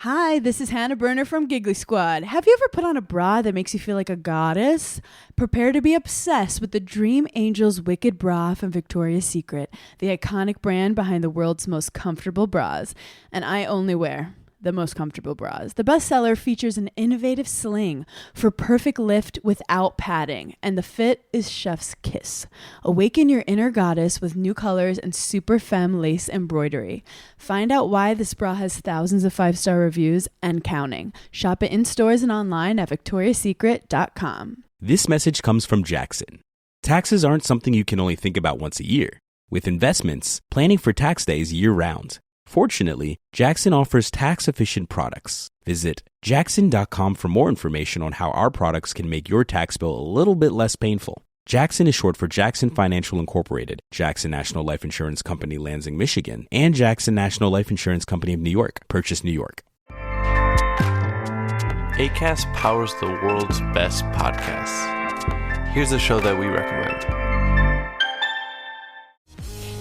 Hi, this is Hannah Burner from Giggly Squad. Have you ever put on a bra that makes you feel like a goddess? Prepare to be obsessed with the Dream Angels Wicked Bra from Victoria's Secret, the iconic brand behind the world's most comfortable bras. And I only wear the most comfortable bras. The bestseller features an innovative sling for perfect lift without padding, and the fit is chef's kiss. Awaken your inner goddess with new colors and super femme lace embroidery. Find out why this bra has thousands of 5-star reviews and counting. Shop it in stores and online at victoriassecret.com. This message comes from Jackson. Taxes aren't something you can only think about once a year. With investments, planning for tax day is year-round. Fortunately, Jackson offers tax-efficient products. Visit jackson.com for more information on how our products can make your tax bill a little bit less painful. Jackson is short for Jackson Financial Incorporated, Jackson National Life Insurance Company, Lansing, Michigan, and Jackson National Life Insurance Company of New York, Purchase, New York. Acast powers the world's best podcasts. Here's a show that we recommend.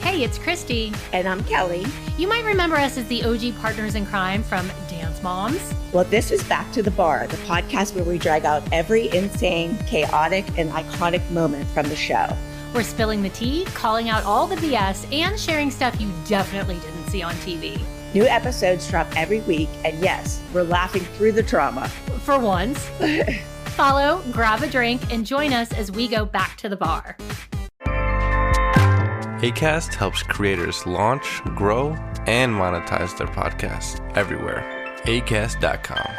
Hey, it's Christy. And I'm Kelly. You might remember us as the OG partners in crime from Dance Moms. Well, this is Back to the Bar, the podcast where we drag out every insane, chaotic, and iconic moment from the show. We're spilling the tea, calling out all the BS, and sharing stuff you definitely didn't see on TV. New episodes drop every week, and yes, we're laughing through the trauma. For once. Follow, grab a drink, and join us as we go back to the bar. Acast helps creators launch, grow, and monetize their podcasts everywhere. Acast.com.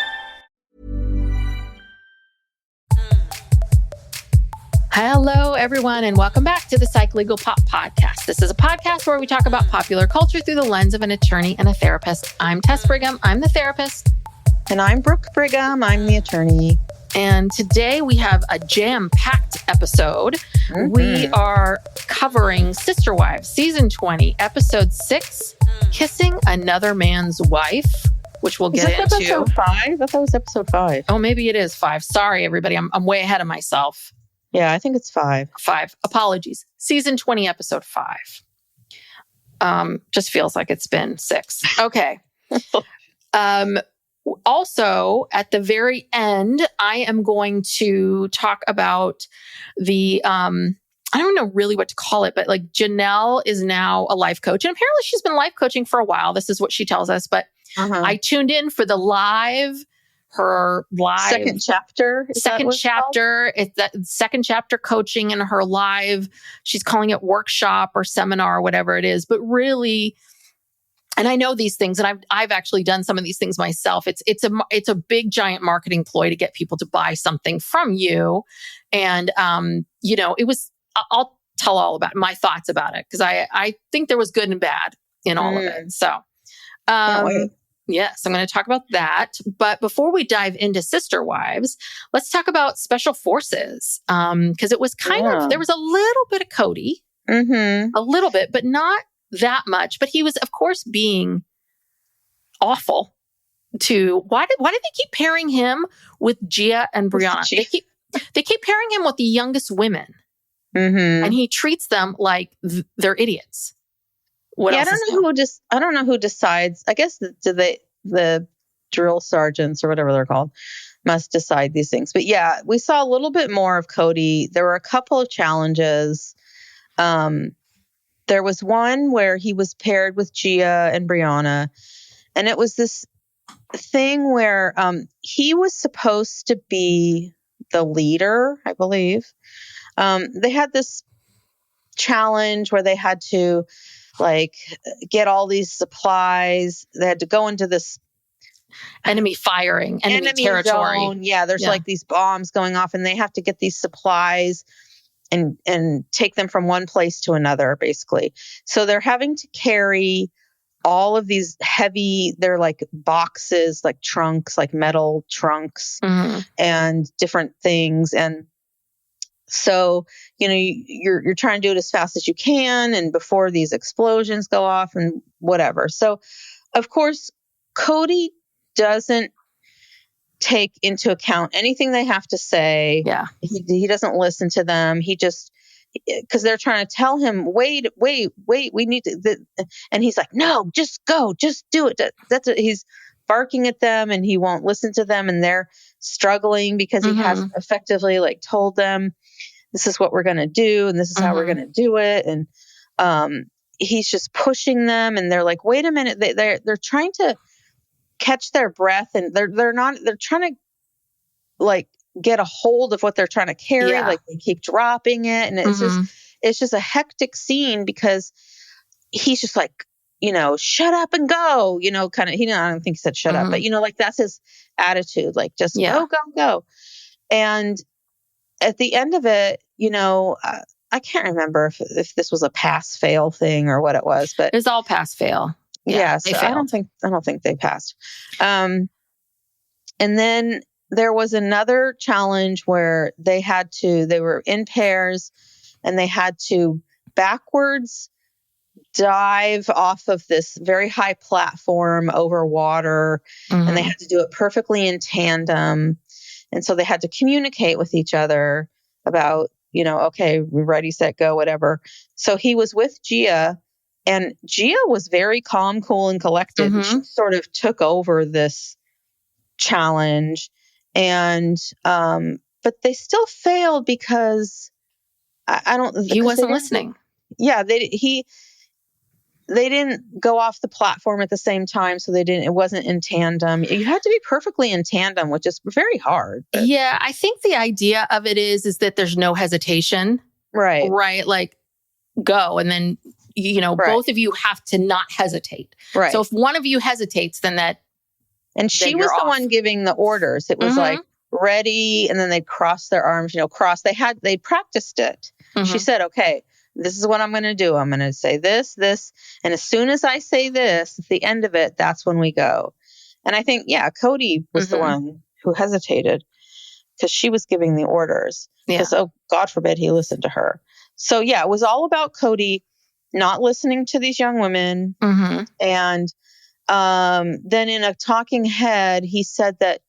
Hello, everyone, and welcome back to the Psych Legal Pop Podcast. This is a podcast where we talk about popular culture through the lens of an attorney and a therapist. I'm Tess Brigham. I'm the therapist. And I'm Brooke Brigham. I'm the attorney. And today we have a jam-packed episode. Mm-hmm. We are covering Sister Wives, Season 20, Episode 6, Kissing Another Man's Wife, which we'll get into. Episode 5? I thought it was Episode 5. Oh, maybe it is 5. Sorry, everybody. I'm way ahead of myself. Yeah, I think it's 5. 5. Apologies. Season 20, Episode 5. Just feels like it's been 6. Okay. Also, at the very end, I am going to talk about the, I don't know really what to call it, but like Janelle is now a life coach. And apparently she's been life coaching for a while. This is what she tells us. But I tuned in for her live second chapter. It's that second chapter coaching in her live. She's calling it workshop or seminar or whatever it is. But really, and I know these things, and I've actually done some of these things myself. It's a big giant marketing ploy to get people to buy something from you. And I'll tell all about my thoughts about it because I think there was good and bad in all of it. So yes, I'm going to talk about that. But before we dive into Sister Wives, let's talk about Special Forces. Because it was there was a little bit of Kody, a little bit, but not that much. But he was, of course, being awful to, why did they keep pairing him with Gia and Brianna? They keep pairing him with the youngest women. And he treats them like they're idiots. I don't know who decides. I guess the drill sergeants or whatever they're called must decide these things. But yeah, we saw a little bit more of Kody. There were a couple of challenges. There was one where he was paired with Gia and Brianna, and it was this thing where he was supposed to be the leader, I believe. They had this challenge where they had to get all these supplies. They had to go into this enemy territory zone. Yeah, there's these bombs going off, and they have to get these supplies and take them from one place to another, basically. So they're having to carry all of these heavy, they're like boxes, like trunks, like metal trunks and different things. And so, you're trying to do it as fast as you can and before these explosions go off and whatever. So, of course, Kody doesn't take into account anything they have to say. Yeah. He doesn't listen to them. He just, because they're trying to tell him, wait, we need to, and he's like, no, just go, just do it. He's barking at them and he won't listen to them, and they're struggling because he hasn't effectively like told them, this is what we're going to do. And this is how we're going to do it. And, he's just pushing them, and they're like, wait a minute. They're trying to catch their breath, and they're trying to like get a hold of what they're trying to carry. Yeah. Like they keep dropping it. And it's just a hectic scene because he's just like, shut up and go, kind of, I don't think he said shut up, but like that's his attitude. Like just go, go, go. And at the end of it, I can't remember if this was a pass fail thing or what it was, but it's all pass fail. Yeah. So I don't think they passed. And then there was another challenge where they were in pairs and they had to backwards dive off of this very high platform over water, and they had to do it perfectly in tandem. And so they had to communicate with each other about, okay, we're ready, set, go, whatever. So he was with Gia, and Gia was very calm, cool, and collected. She sort of took over this challenge, and but they still failed because he wasn't listening. Yeah, they didn't go off the platform at the same time, so it wasn't in tandem. You had to be perfectly in tandem, which is very hard. But. Yeah, I think the idea of it is that there's no hesitation. Right. Right, like go, and then both of you have to not hesitate. Right. So if one of you hesitates, then that. And she was the one giving the orders. It was like ready, and then they'd cross their arms, cross. They practiced it. She said, okay, this is what I'm going to do. I'm going to say this, and as soon as I say this, at the end of it, that's when we go. And I think, Kody was the one who hesitated because she was giving the orders. Because, God forbid he listened to her. So, it was all about Kody not listening to these young women. And then in a talking head, he said that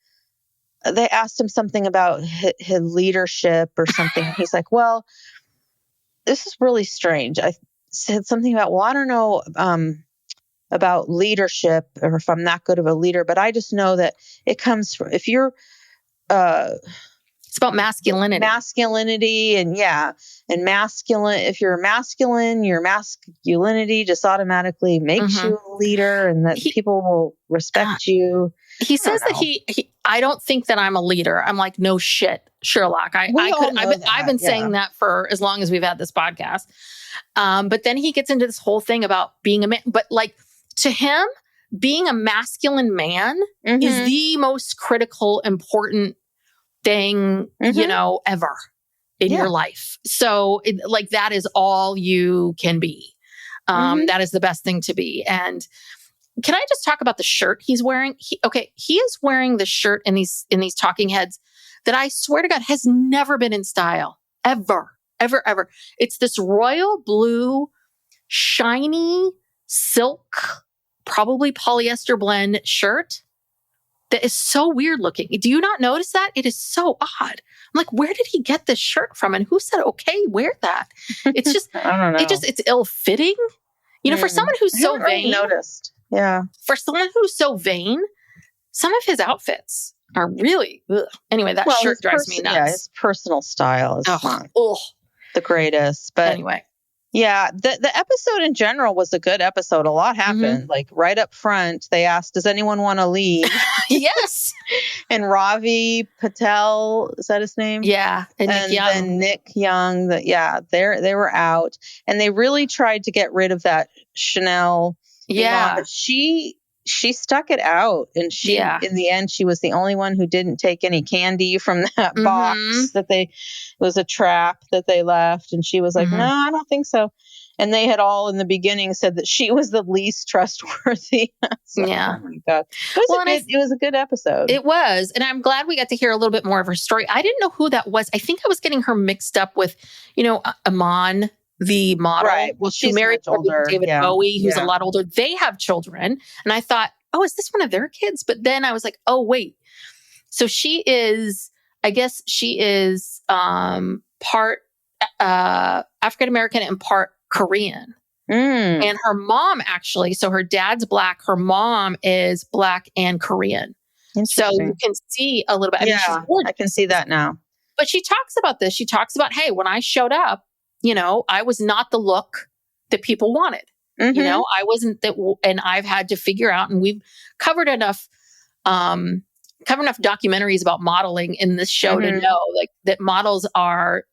they asked him something about his leadership or something. He's like, well, this is really strange. I said something about, I don't know about leadership or if I'm that good of a leader, but I just know that it comes from, if you're, it's about masculinity and masculine. If you're masculine, your masculinity just automatically makes you a leader, and that people will respect you. He says that I don't think that I'm a leader. I'm like, no shit, Sherlock. I've been saying that for as long as we've had this podcast. But then he gets into this whole thing about being a man. But like to him, being a masculine man is the most critical, important thing, ever in your life. So that is all you can be. That is the best thing to be. And can I just talk about the shirt he's wearing? He is wearing the shirt in these talking heads that I swear to God has never been in style ever. It's this royal blue, shiny silk, probably polyester blend shirt that is so weird looking. Do you not notice that? It is so odd. I'm like, where did he get this shirt from? And who said, okay, wear that? It's just, I don't know. It's ill fitting. For someone who's so vain. Noticed. Yeah. For someone who's so vain, some of his outfits are really, anyway, that shirt drives me nuts. Yeah, his personal style is not the greatest. But anyway. Yeah, the episode in general was a good episode. A lot happened. Like right up front, they asked, does anyone want to leave? Yes. And Ravi Patel, is that his name? Yeah. And Nick Young, they were out. And they really tried to get rid of that Janelle. Yeah. But she stuck it out, and in the end, she was the only one who didn't take any candy from that box it was a trap that they left. And she was like, no, I don't think so. And they had all in the beginning said that she was the least trustworthy. So, yeah. Oh my God. It was a good episode. It was. And I'm glad we got to hear a little bit more of her story. I didn't know who that was. I think I was getting her mixed up with, Amon, the model. Right. Well, she's married older. David Bowie, who's a lot older. They have children. And I thought, oh, is this one of their kids? But then I was like, oh, wait. So she is part African-American and part Korean. And her mom actually, so her dad's Black, her mom is Black and Korean. So you can see a little bit. I mean, she's gorgeous. I can see that now. But she talks about this. She talks about, hey, when I showed up, I was not the look that people wanted. I wasn't that, and I've had to figure out, and we've covered enough documentaries about modeling in this show to know like that models are,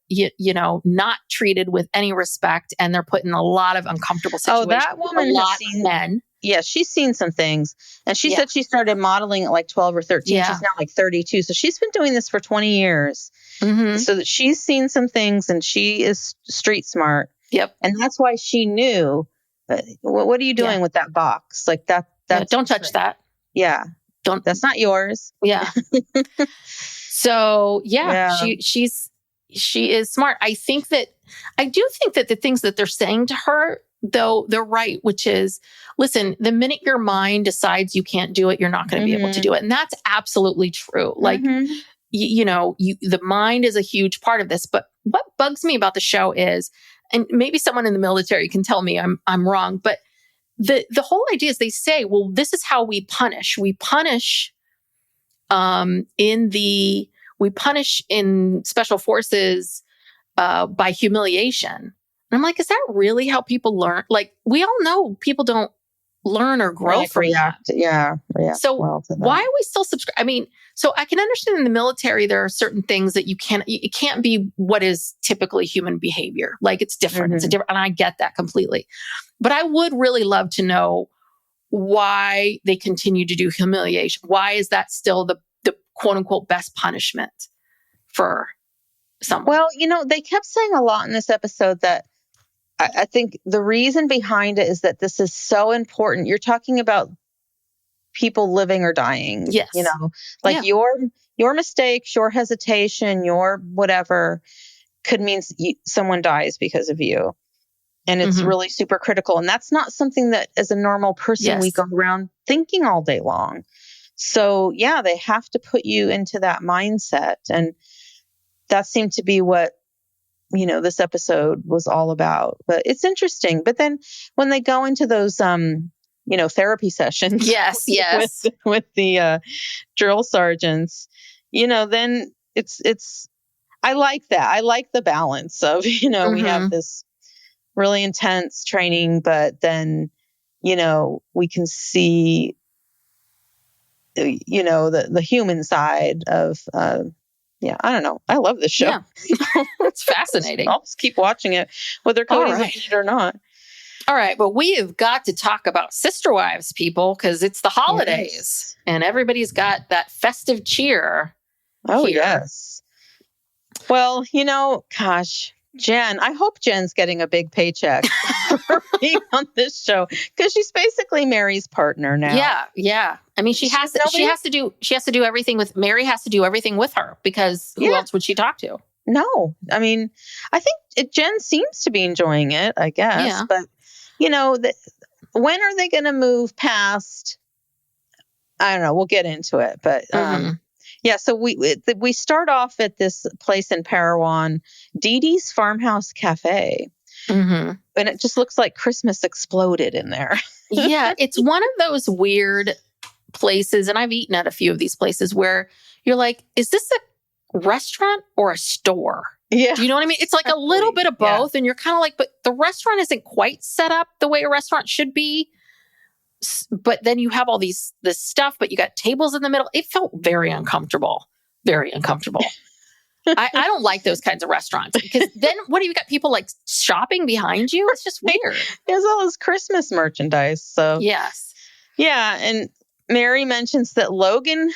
not treated with any respect, and they're put in a lot of uncomfortable situations. Oh, that woman has seen men. Yeah, she's seen some things. And she said she started modeling at like 12 or 13. Yeah. She's now like 32. So she's been doing this for 20 years. So that she's seen some things, and she is street smart. Yep. And that's why she knew, what are you doing with that box? Like that. Don't touch that. Yeah. That's not yours. Yeah. So she is smart. I do think that the things that they're saying to her, though, they're right, which is, listen, the minute your mind decides you can't do it, you're not going to be able to do it. And that's absolutely true. Like, the mind is a huge part of this. But what bugs me about the show is, and maybe someone in the military can tell me I'm wrong, but the whole idea is they say, well, this is how we punish. We punish in Special Forces by humiliation. And I'm like, is that really how people learn? Like, we all know people don't learn or grow from react. that. Yeah. So why are we still subscribing? I mean, so I can understand in the military, there are certain things that it can't be what is typically human behavior. Like, it's different. It's a different, and I get that completely. But I would really love to know why they continue to do humiliation. Why is that still the quote unquote best punishment for someone? Well, they kept saying a lot in this episode that I think the reason behind it is that this is so important. You're talking about people living or dying. Yes. Your mistakes, your hesitation, your whatever could mean someone dies because of you. And it's really super critical. And that's not something that as a normal person we go around thinking all day long. So they have to put you into that mindset. And that seemed to be what, this episode was all about. But it's interesting. But then when they go into those, therapy sessions. Yes. With the drill sergeants, then it's, I like that. I like the balance of, we have this really intense training, but then, we can see, the human side of, I don't know. I love this show. Yeah. It's fascinating. I'll just keep watching it, whether Kody's in it or not. All right. But we have got to talk about Sister Wives, people, because it's the holidays and everybody's got that festive cheer. Oh, here. Yes. Well, gosh, Jen, I hope Jen's getting a big paycheck for being on this show, because she's basically Meri's partner now. Yeah. I mean, she has to do everything with Meri. Has to do everything with her, because who else would she talk to? No, I mean, I think Jen seems to be enjoying it, I guess. Yeah. But when are they going to move past? I don't know. We'll get into it, but so we start off at this place in Parowan, Dee Dee's Farmhouse Cafe. And it just looks like Christmas exploded in there. Yeah, it's one of those weird places, and I've eaten at a few of these places where you're like, is this a restaurant or a store? Yeah. Do you know what I mean? It's like a little bit of both, and you're kind of like, but the restaurant isn't quite set up the way a restaurant should be. But then you have all this stuff, but you got tables in the middle. It felt very uncomfortable. Very uncomfortable. I don't like those kinds of restaurants, because then what do you got, people like shopping behind you? It's just weird. There's all this Christmas merchandise. So yes. Yeah. And Meri mentions that Logan,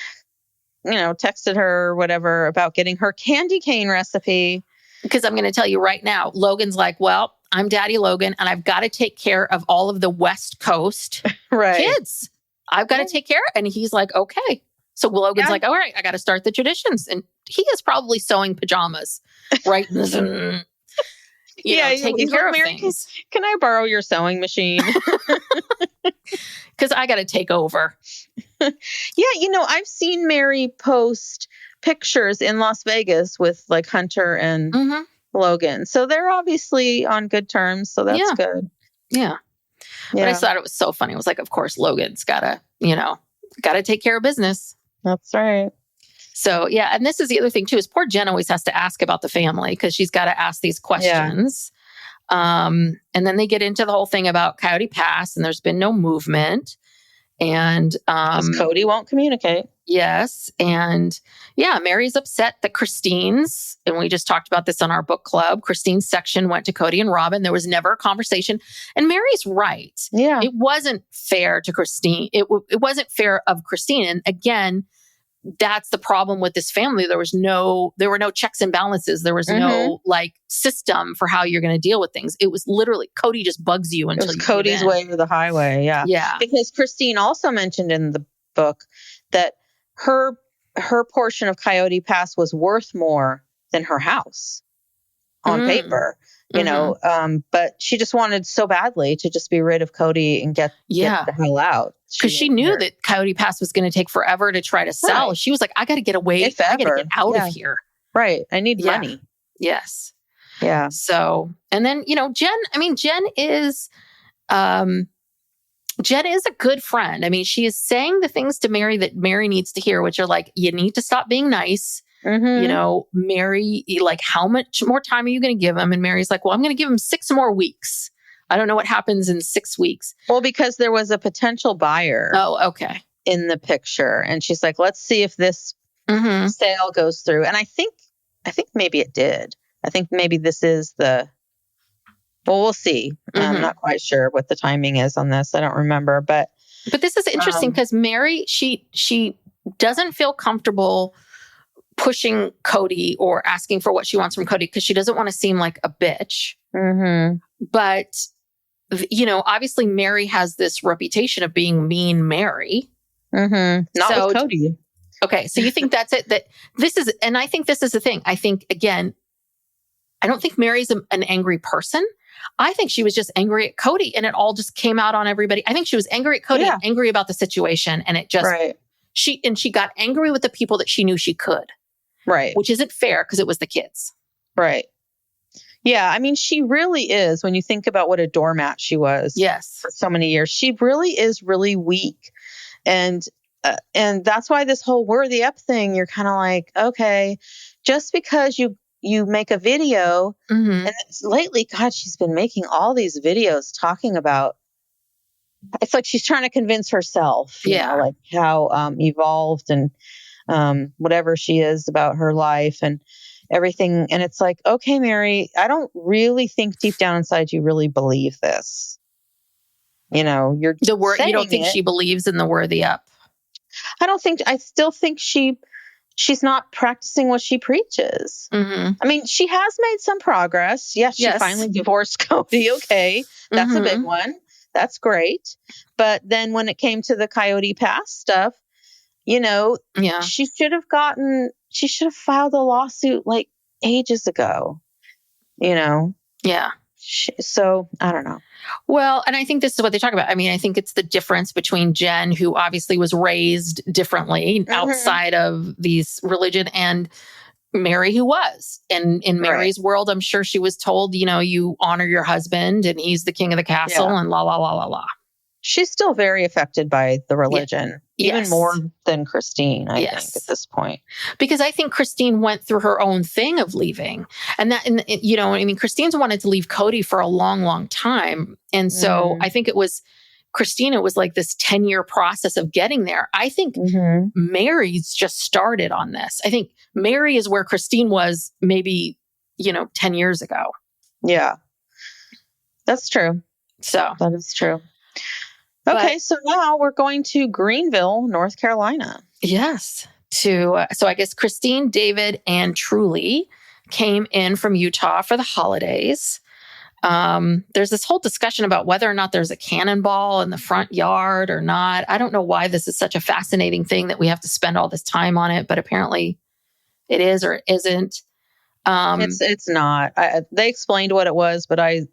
texted her or whatever about getting her candy cane recipe. Because I'm going to tell you right now, Logan's like, well, I'm Daddy Logan, and I've got to take care of all of the West Coast kids. I've got to take care. And he's like, okay. So Logan's like, all right, I got to start the traditions. And he is probably sewing pajamas, right? Taking care of things. Can I borrow your sewing machine? Because I got to take over. I've seen Meri post pictures in Las Vegas with like Hunter and Logan. So they're obviously on good terms. So that's good. Yeah. But I just thought it was so funny. It was like, of course, Logan's gotta take care of business. That's right. So, yeah. And this is the other thing too, is poor Jen always has to ask about the family because she's got to ask these questions. And then they get into the whole thing about Coyote Pass and there's been no movement. And because Kody won't communicate. Yes. And yeah, Meri's upset that Christine's, and we just talked about this on our book club, Christine's section went to Kody and Robyn. There was never a conversation. And Meri's right. Yeah. It wasn't fair to Christine. It wasn't fair of Christine. And again, that's the problem with this family. There were no checks and balances. There was no like system for how you're going to deal with things. It was literally Kody just bugs you until it was Cody's way or the highway. Yeah. Yeah. Because Christine also mentioned in the book that her portion of Coyote Pass was worth more than her house on paper, you know, but she just wanted so badly to just be rid of Kody and get the hell out. Because she knew that Coyote Pass was going to take forever to try to sell. Right. She was like, I got to get away. I got to get out of here. Right. I need money. Yes. Yeah. So, and then, you know, Jen is a good friend. I mean, she is saying the things to Meri that Meri needs to hear, which are like, you need to stop being nice. You know, Meri, like, how much more time are you going to give him? And Meri's like, well, I'm going to give him 6 more weeks. I don't know what happens in 6 weeks. Well, because there was a potential buyer. Oh, okay. In the picture. And she's like, let's see if this sale goes through. And I think maybe it did. I think maybe this is well, we'll see. I'm not quite sure what the timing is on this. I don't remember, but this is interesting because Meri, she doesn't feel comfortable pushing Kody or asking for what she wants from Kody because she doesn't want to seem like a bitch. But, you know, obviously Meri has this reputation of being mean Meri. Not with Kody. Okay. So you think that's it? And I think this is the thing. I think, again, I don't think Meri's an angry person. I think she was just angry at Kody and it all just came out on everybody. I think she was angry at Kody and angry about the situation. And it just, she got angry with the people that she knew she could. Right. Which isn't fair because it was the kids. Right. Yeah. I mean, she really is, when you think about what a doormat she was for so many years, she really is really weak. And that's why this whole worthy up thing, you're kind of like, okay, just because you make a video and lately, God, she's been making all these videos talking about, it's like she's trying to convince herself, you know, like how evolved and whatever she is about her life and everything. And it's like, okay, Meri, I don't really think deep down inside you really believe this. You know, you're you don't think she believes in the worthy up. I still think she's not practicing what she preaches. I mean, she has made some progress. Yes, she finally divorced Kody. Okay. That's a big one. That's great. But then when it came to the Coyote Pass stuff, you know, she should have filed a lawsuit like ages ago, you know? Yeah. So I don't know. Well, and I think this is what they talk about. I mean, I think it's the difference between Jen, who obviously was raised differently outside of these religion, and Meri, who was. And in Meri's world, I'm sure she was told, you know, you honor your husband and he's the king of the castle and la, la, la, la, la. She's still very affected by the religion, even more than Christine, I think, at this point. Because I think Christine went through her own thing of leaving. And you know, I mean, Christine's wanted to leave Kody for a long, long time. And so I think it was like this 10-year process of getting there. I think Meri's just started on this. I think Meri is where Christine was maybe, you know, 10 years ago. Yeah, that's true. So that is true. Okay, so now we're going to Greenville, North Carolina. Yes. So I guess Christine, David, and Truly came in from Utah for the holidays. There's this whole discussion about whether or not there's a cannonball in the front yard or not. I don't know why this is such a fascinating thing that we have to spend all this time on it, but apparently it is or it isn't. It's not. They explained what it was, but I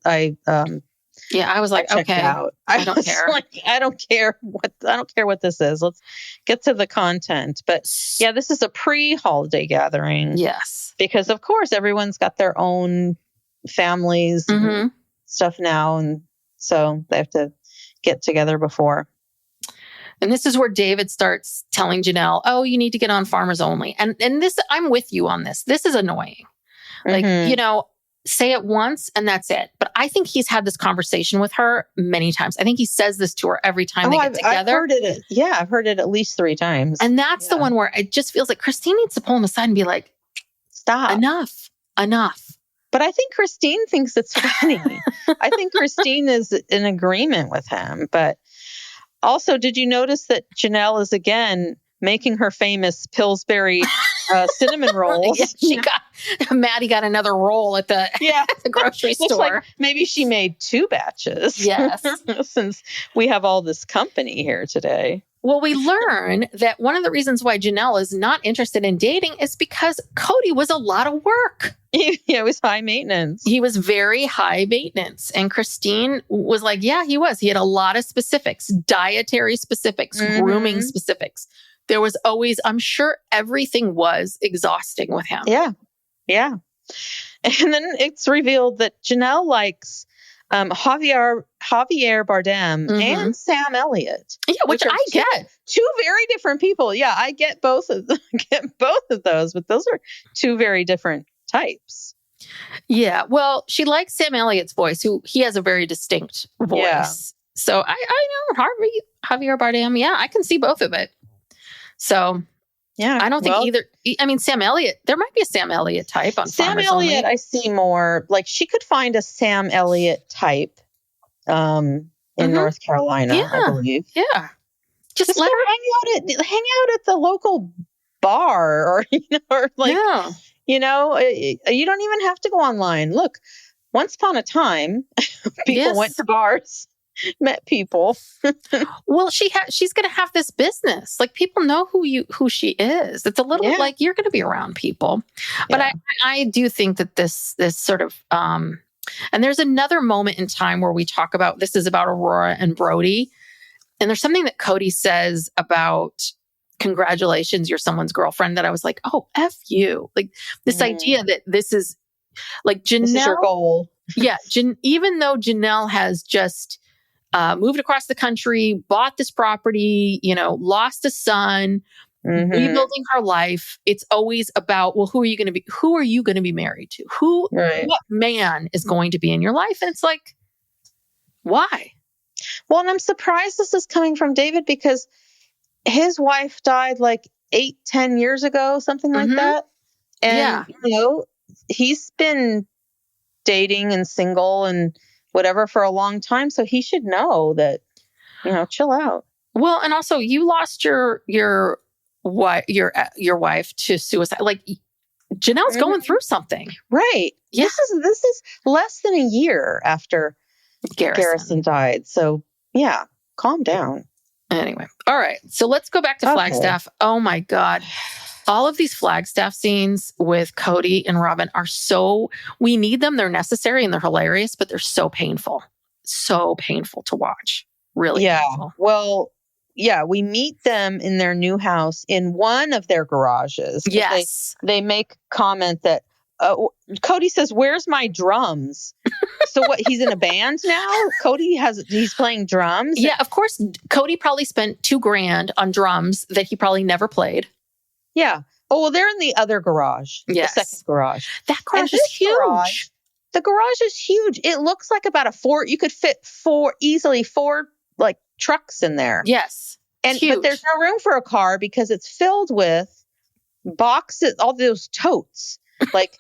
was like, okay, I don't care. I don't care what this is. Let's get to the content. But yeah, this is a pre-holiday gathering. Yes. Because of course everyone's got their own families and stuff now. And So they have to get together before. And this is where David starts telling Janelle, oh, you need to get on Farmers Only. And this, I'm with you on this. This is annoying. Like, say it once and that's it. But I think he's had this conversation with her many times. I think he says this to her every time they get together. I've heard it. Yeah, I've heard it at least 3 times. And that's the one where it just feels like Christine needs to pull him aside and be like, stop. Enough. But I think Christine thinks it's funny. I think Christine is in agreement with him. But also, did you notice that Janelle is again making her famous Pillsbury cinnamon rolls? Yeah, Maddie got another roll at the grocery store. Like maybe she made 2 batches. Yes. Since we have all this company here today. Well, we learn that one of the reasons why Janelle is not interested in dating is because Kody was a lot of work. It was high maintenance. He was very high maintenance. And Christine was like, yeah, he was. He had a lot of specifics, dietary specifics, grooming specifics. There was always, I'm sure everything was exhausting with him. Yeah. Yeah. And then it's revealed that Janelle likes Javier Bardem and Sam Elliott. Yeah, which I get. 2 very different people. Yeah, I get both of those, but those are 2 very different types. Yeah, well, she likes Sam Elliott's voice, who he has a very distinct voice. Yeah. So I know Javier Bardem. Yeah, I can see both of it. So yeah, I don't think either. I mean, Sam Elliott, there might be a Sam Elliott type on Sam Farmers Elliott. Only. I see more like she could find a Sam Elliott type in North Carolina, I believe. Yeah, just let her hang out at the local bar, or you don't even have to go online. Look, once upon a time, people went to bars. Met people. Well, she's going to have this business. Like, people know who she is. It's a little like you're going to be around people. But I do think that this sort of and there's another moment in time where we talk about, this is about Aurora and Brody. And there's something that Kody says about congratulations, you're someone's girlfriend, that I was like, oh, F you. Like, this idea that this is like Janelle. This is your goal. Yeah. Even though Janelle has just moved across the country, bought this property, lost a son, rebuilding her life. It's always about, well, who are you going to be married to? What man is going to be in your life? And it's like, why? Well, and I'm surprised this is coming from David, because his wife died like 8-10 years ago, something like that. And, he's been dating and single and whatever for a long time. So he should know that, chill out. Well, and also you lost your wife to suicide. Like, Janelle's going through something. Right. Yeah. This is less than a year after Garrison died. So yeah, calm down. Anyway. All right. So let's go back to Flagstaff. Oh my God. All of these Flagstaff scenes with Kody and Robyn are we need them. They're necessary and they're hilarious, but they're so painful. So painful to watch. Really painful. Well, we meet them in their new house in one of their garages. Yes. They make comment that Kody says, "Where's my drums?" So what, he's in a band now? He's playing drums? Yeah, of course. Kody probably spent $2,000 on drums that he probably never played. Yeah. Oh, well, they're in the other garage. Yes. The second garage. That garage is huge. The garage is huge. It looks like about you could fit easily four like trucks in there. Yes. But there's no room for a car because it's filled with boxes, all those totes, like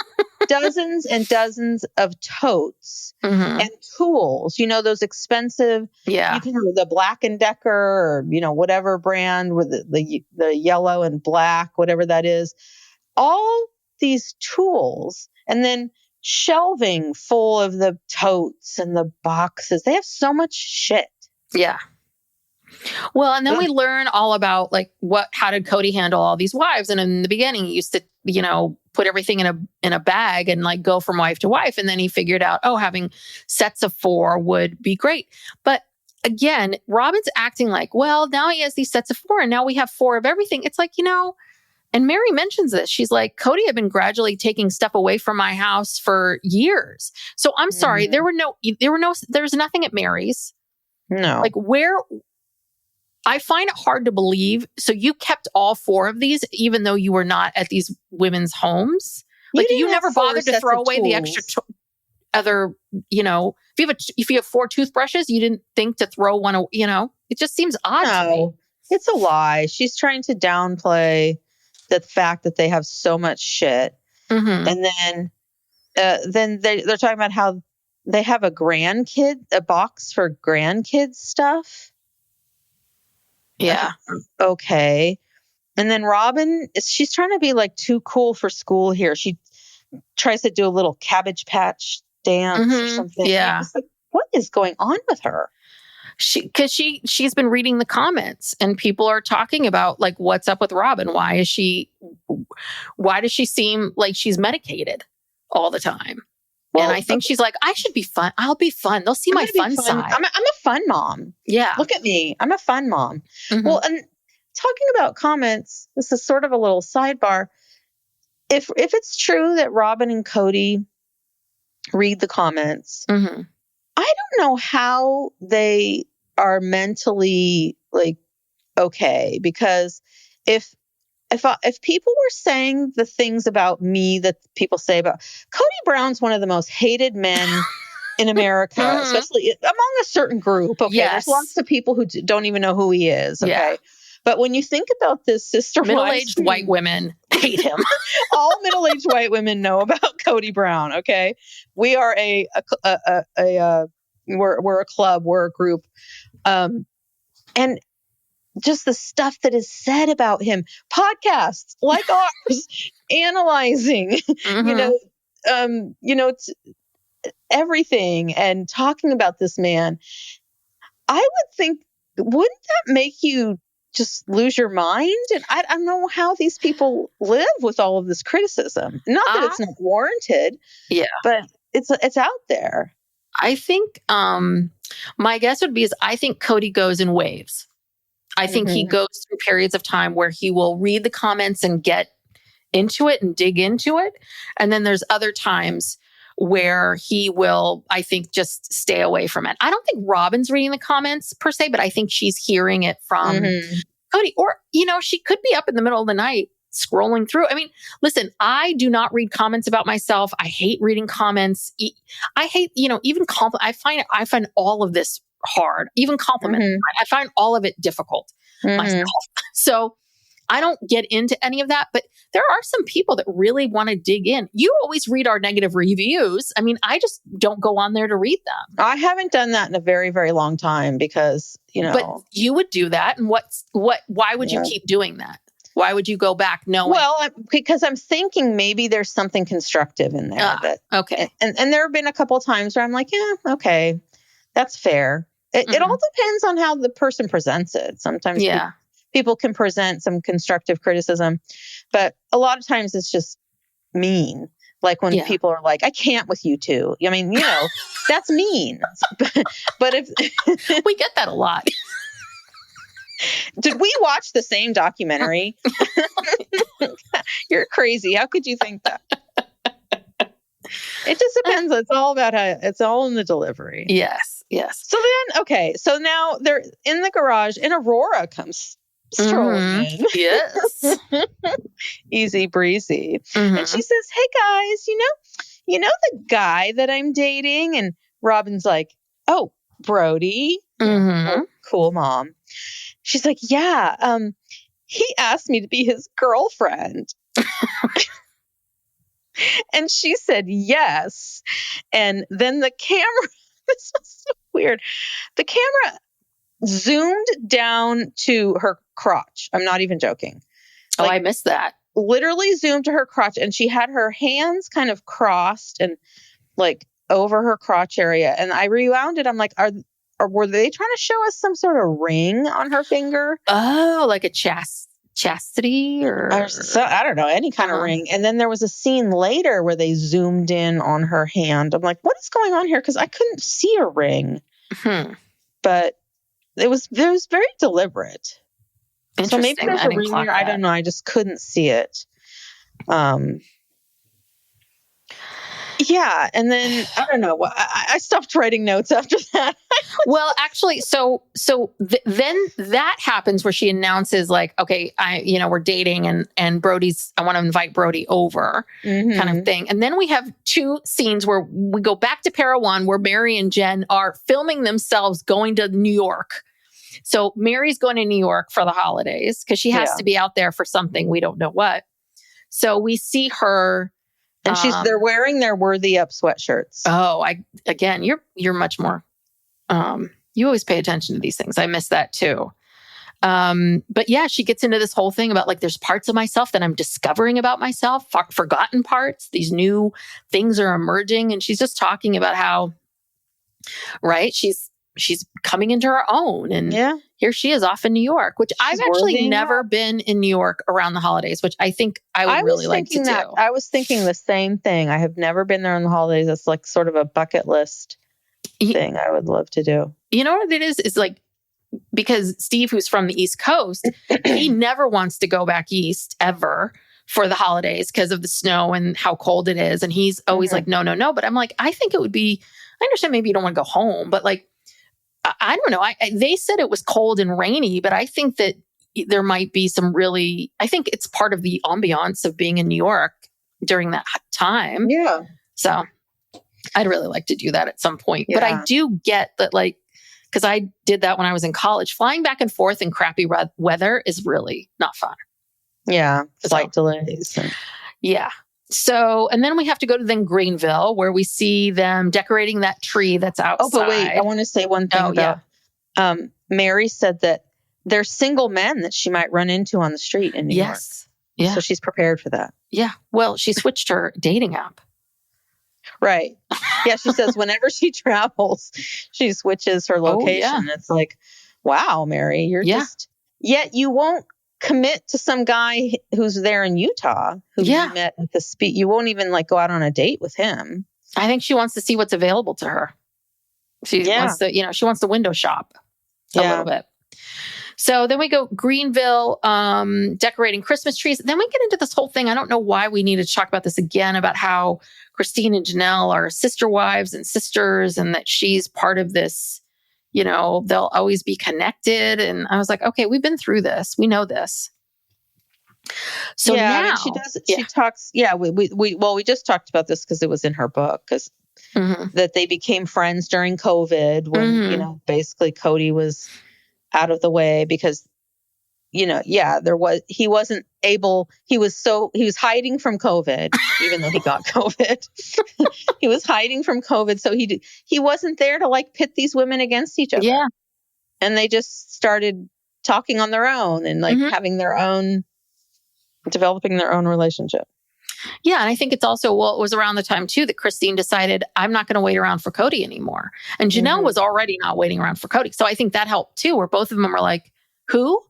dozens and dozens of totes and tools, those expensive, you can have the Black & Decker or, whatever brand with the yellow and black, whatever that is, all these tools, and then shelving full of the totes and the boxes. They have so much shit. Yeah. Well, and then we learn all about how did Kody handle all these wives? And in the beginning, he used to, put everything in a bag and go from wife to wife. And then he figured out, having sets of 4 would be great. But again, Robyn's acting like, well, now he has these sets of 4 and now we have 4 of everything. It's like, And Meri mentions this. She's like, Kody had been gradually taking stuff away from my house for years. So I'm sorry, there was nothing at Meri's. No. Like where, I find it hard to believe. So you kept all 4 of these, even though you were not at these women's homes. Like you never bothered to throw away the extra other, if you have 4 toothbrushes, you didn't think to throw one, it just seems odd to me. It's a lie. She's trying to downplay the fact that they have so much shit. And then they're talking about how they have a box for grandkids stuff. Yeah. Okay. And then Robyn, she's trying to be like too cool for school here. She tries to do a little Cabbage Patch dance or something. Yeah. Like, what is going on with her? Because she's been reading the comments and people are talking about like, what's up with Robyn? Why does she seem like she's medicated all the time? Well, and I think she's like, I should be fun. I'll be fun. They'll see my fun side. I'm a fun mom. Yeah. Look at me. I'm a fun mom. Well, and talking about comments, this is sort of a little sidebar. If it's true that Robyn and Kody read the comments, I don't know how they are mentally like okay, because if people were saying the things about me that people say about Kody Brown's one of the most hated men in America, especially among a certain group. Okay, there's lots of people who don't even know who he is. Okay, but when you think about this sister, middle-aged white women hate him. All middle-aged white women know about Kody Brown. Okay, we are we're a club, we're a group, and just the stuff that is said about him, podcasts like ours, analyzing, it's everything and talking about this man. I would think, wouldn't that make you just lose your mind? And I don't know how these people live with all of this criticism. Not that it's not warranted, but it's out there. I think my guess would be I think Kody goes in waves. I think he goes through periods of time where he will read the comments and get into it and dig into it. And then there's other times where he will, I think, just stay away from it. I don't think Robyn's reading the comments per se, but I think she's hearing it from Kody. Or, she could be up in the middle of the night scrolling through. I mean, listen, I do not read comments about myself. I hate reading comments. I hate, even I find all of this hard, even compliments. I find all of it difficult myself. So I don't get into any of that, but there are some people that really want to dig in. You always read our negative reviews. I mean, I just don't go on there to read them. I haven't done that in a very, very long time because, But you would do that. And why would you keep doing that? Why would you go back knowing? Well, because I'm thinking maybe there's something constructive in there. Okay. And there have been a couple of times where I'm like, yeah, okay, that's fair. It all depends on how the person presents it. Sometimes people can present some constructive criticism, but a lot of times it's just mean. Like when people are like, I can't with you two. I mean, that's mean. But if we get that a lot. Did we watch the same documentary? You're crazy. How could you think that? It just depends. It's all about it's all in the delivery. Yes. So then, okay. So now they're in the garage and Aurora comes strolling in. Yes. Easy breezy. And she says, hey guys, you know the guy that I'm dating? And Robyn's like, oh, Brody. Oh, cool, mom. She's like, yeah, he asked me to be his girlfriend. And she said, yes. And then the camera, this was so weird. The camera zoomed down to her crotch. I'm not even joking. I missed that. Literally zoomed to her crotch. And she had her hands kind of crossed and like over her crotch area. And I rewound it. I'm like, were they trying to show us some sort of ring on her finger? Oh, like a chastity or so, I don't know, any kind of ring. And then there was a scene later where they zoomed in on her hand. I'm like, what is going on here? Because I couldn't see a ring. But it was very deliberate. So maybe Interesting. there's I a didn't ring clock there. I that. don't know. I just couldn't see it. Yeah. And then I don't know. I stopped writing notes after that. Well, actually, then that happens where she announces like, okay, we're dating and I want to invite Brody over kind of thing. And then we have two scenes where we go back to Para One where Meri and Jen are filming themselves going to New York. So Meri's going to New York for the holidays because she has to be out there for something. We don't know what. So we see her. And they're wearing their Worthy Up sweatshirts. Oh, you're much more, you always pay attention to these things. I miss that too. But yeah, she gets into this whole thing about like, there's parts of myself that I'm discovering about myself, forgotten parts, these new things are emerging. And she's just talking about how, right. She's coming into her own. And here she is off in New York, which I've actually never been in New York around the holidays, which I think I would really like to do. I was thinking the same thing. I have never been there on the holidays. It's like sort of a bucket list thing I would love to do. You know what it is? It's like, because Steve, who's from the East Coast, he never wants to go back east ever for the holidays because of the snow and how cold it is. And he's always like, no. But I'm like, I think it would be, I understand maybe you don't want to go home, but like, I don't know. They said it was cold and rainy, but I think that there might be I think it's part of the ambiance of being in New York during that time. Yeah. So I'd really like to do that at some point. Yeah. But I do get that, like, because I did that when I was in college. Flying back and forth in crappy weather is really not fun. Yeah. Flight delays. Yeah. So, and then we have to go to Greenville, where we see them decorating that tree that's outside. Oh, but wait, I want to say one thing about Meri said that there's single men that she might run into on the street in New York. Yeah. So she's prepared for that. Yeah. Well, she switched her dating app. Right. Yeah. She says whenever she travels, she switches her location. Oh, yeah. It's like, wow, Meri, you're yet you won't commit to some guy who's there in Utah who you met at the you won't even like go out on a date with him. I think she wants to see what's available to her. She wants to, she wants to window shop a little bit. So then we go Greenville, decorating Christmas trees. Then we get into this whole thing. I don't know why we need to talk about this again, about how Christine and Janelle are sister wives and sisters, and that she's part of this, they'll always be connected. And I was like, okay, we've been through this. We know this. So now she does. She talks. Yeah, we just talked about this because it was in her book, because that they became friends during COVID when basically Kody was out of the way because he wasn't able. He was hiding from COVID, even though he got COVID. He was hiding from COVID, so he wasn't there to like pit these women against each other. Yeah, and they just started talking on their own and like having their own. Developing their own relationship. Yeah. And I think it's also, it was around the time too that Christine decided, I'm not going to wait around for Kody anymore. And Janelle was already not waiting around for Kody. So I think that helped too, where both of them are like, who?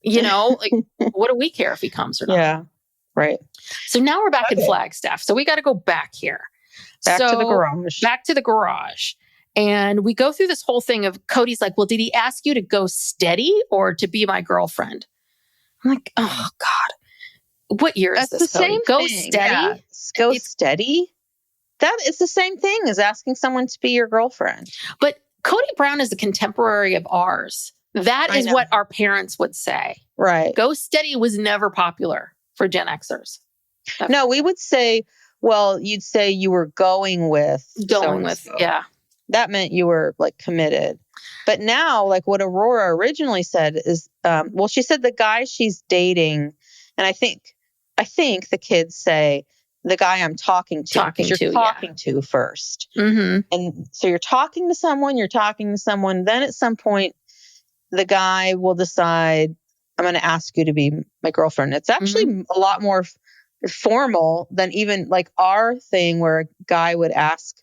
Like, what do we care if he comes or not? Yeah. Right. So now we're back in Flagstaff. So we got to go back here. Back to the garage. Back to the garage. And we go through this whole thing of Cody's like, well, did he ask you to go steady or to be my girlfriend? I'm like, oh God. What year is this? The same Go thing. steady. Yeah. Go steady. That is the same thing as asking someone to be your girlfriend. But Kody Brown is a contemporary of ours. That is what our parents would say. Right. Go steady was never popular for Gen Xers. No, we would say, well, you'd say you were going with. Yeah. That meant you were like committed. But now, like what Aurora originally said is, she said the guy she's dating, and I think the kids say the guy I'm talking to first. Mm-hmm. And so you're talking to someone, then at some point the guy will decide, I'm going to ask you to be my girlfriend. It's actually a lot more formal than even like our thing where a guy would ask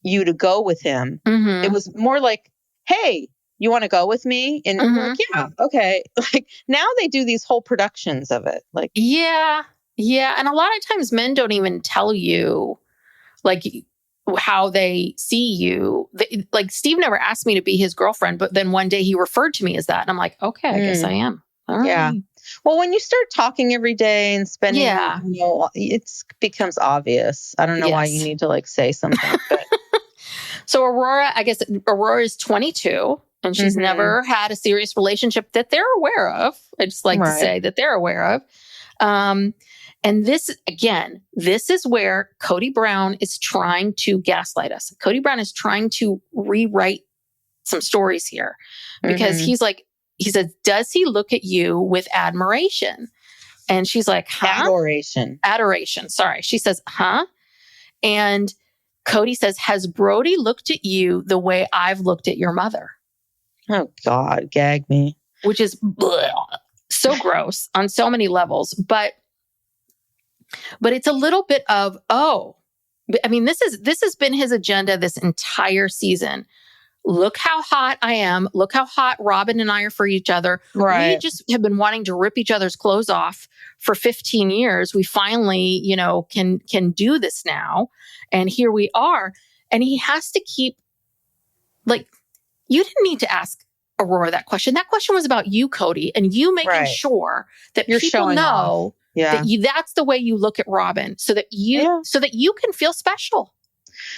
you to go with him. Mm-hmm. It was more like, hey, you want to go with me? And we're like, yeah, okay. Like now they do these whole productions of it. Like, yeah. And a lot of times men don't even tell you like how they see you. Like Steve never asked me to be his girlfriend, but then one day he referred to me as that. And I'm like, okay, I guess I am. All right. Yeah. Well, when you start talking every day and spending, Yeah. it becomes obvious. I don't know why you need to like say something. But So Aurora is 22 and she's never had a serious relationship that they're aware of. I just like to say that they're aware of. And this is where Kody Brown is trying to gaslight us. Kody Brown is trying to rewrite some stories here because he says, does he look at you with admiration? And she's like, huh? Adoration. Sorry. She says, huh? And Kody says, has Brody looked at you the way I've looked at your mother? Oh God, gag me. Which is so gross on so many levels. But it's a little bit of, this has been his agenda this entire season. Look how hot I am. Look how hot Robyn and I are for each other. Right. We just have been wanting to rip each other's clothes off for 15 years. We finally, can do this now. And here we are. And he has to keep, you didn't need to ask Aurora that question. That question was about you, Kody, and you making sure that you're people know that that's the way you look at Robyn so that you can feel special.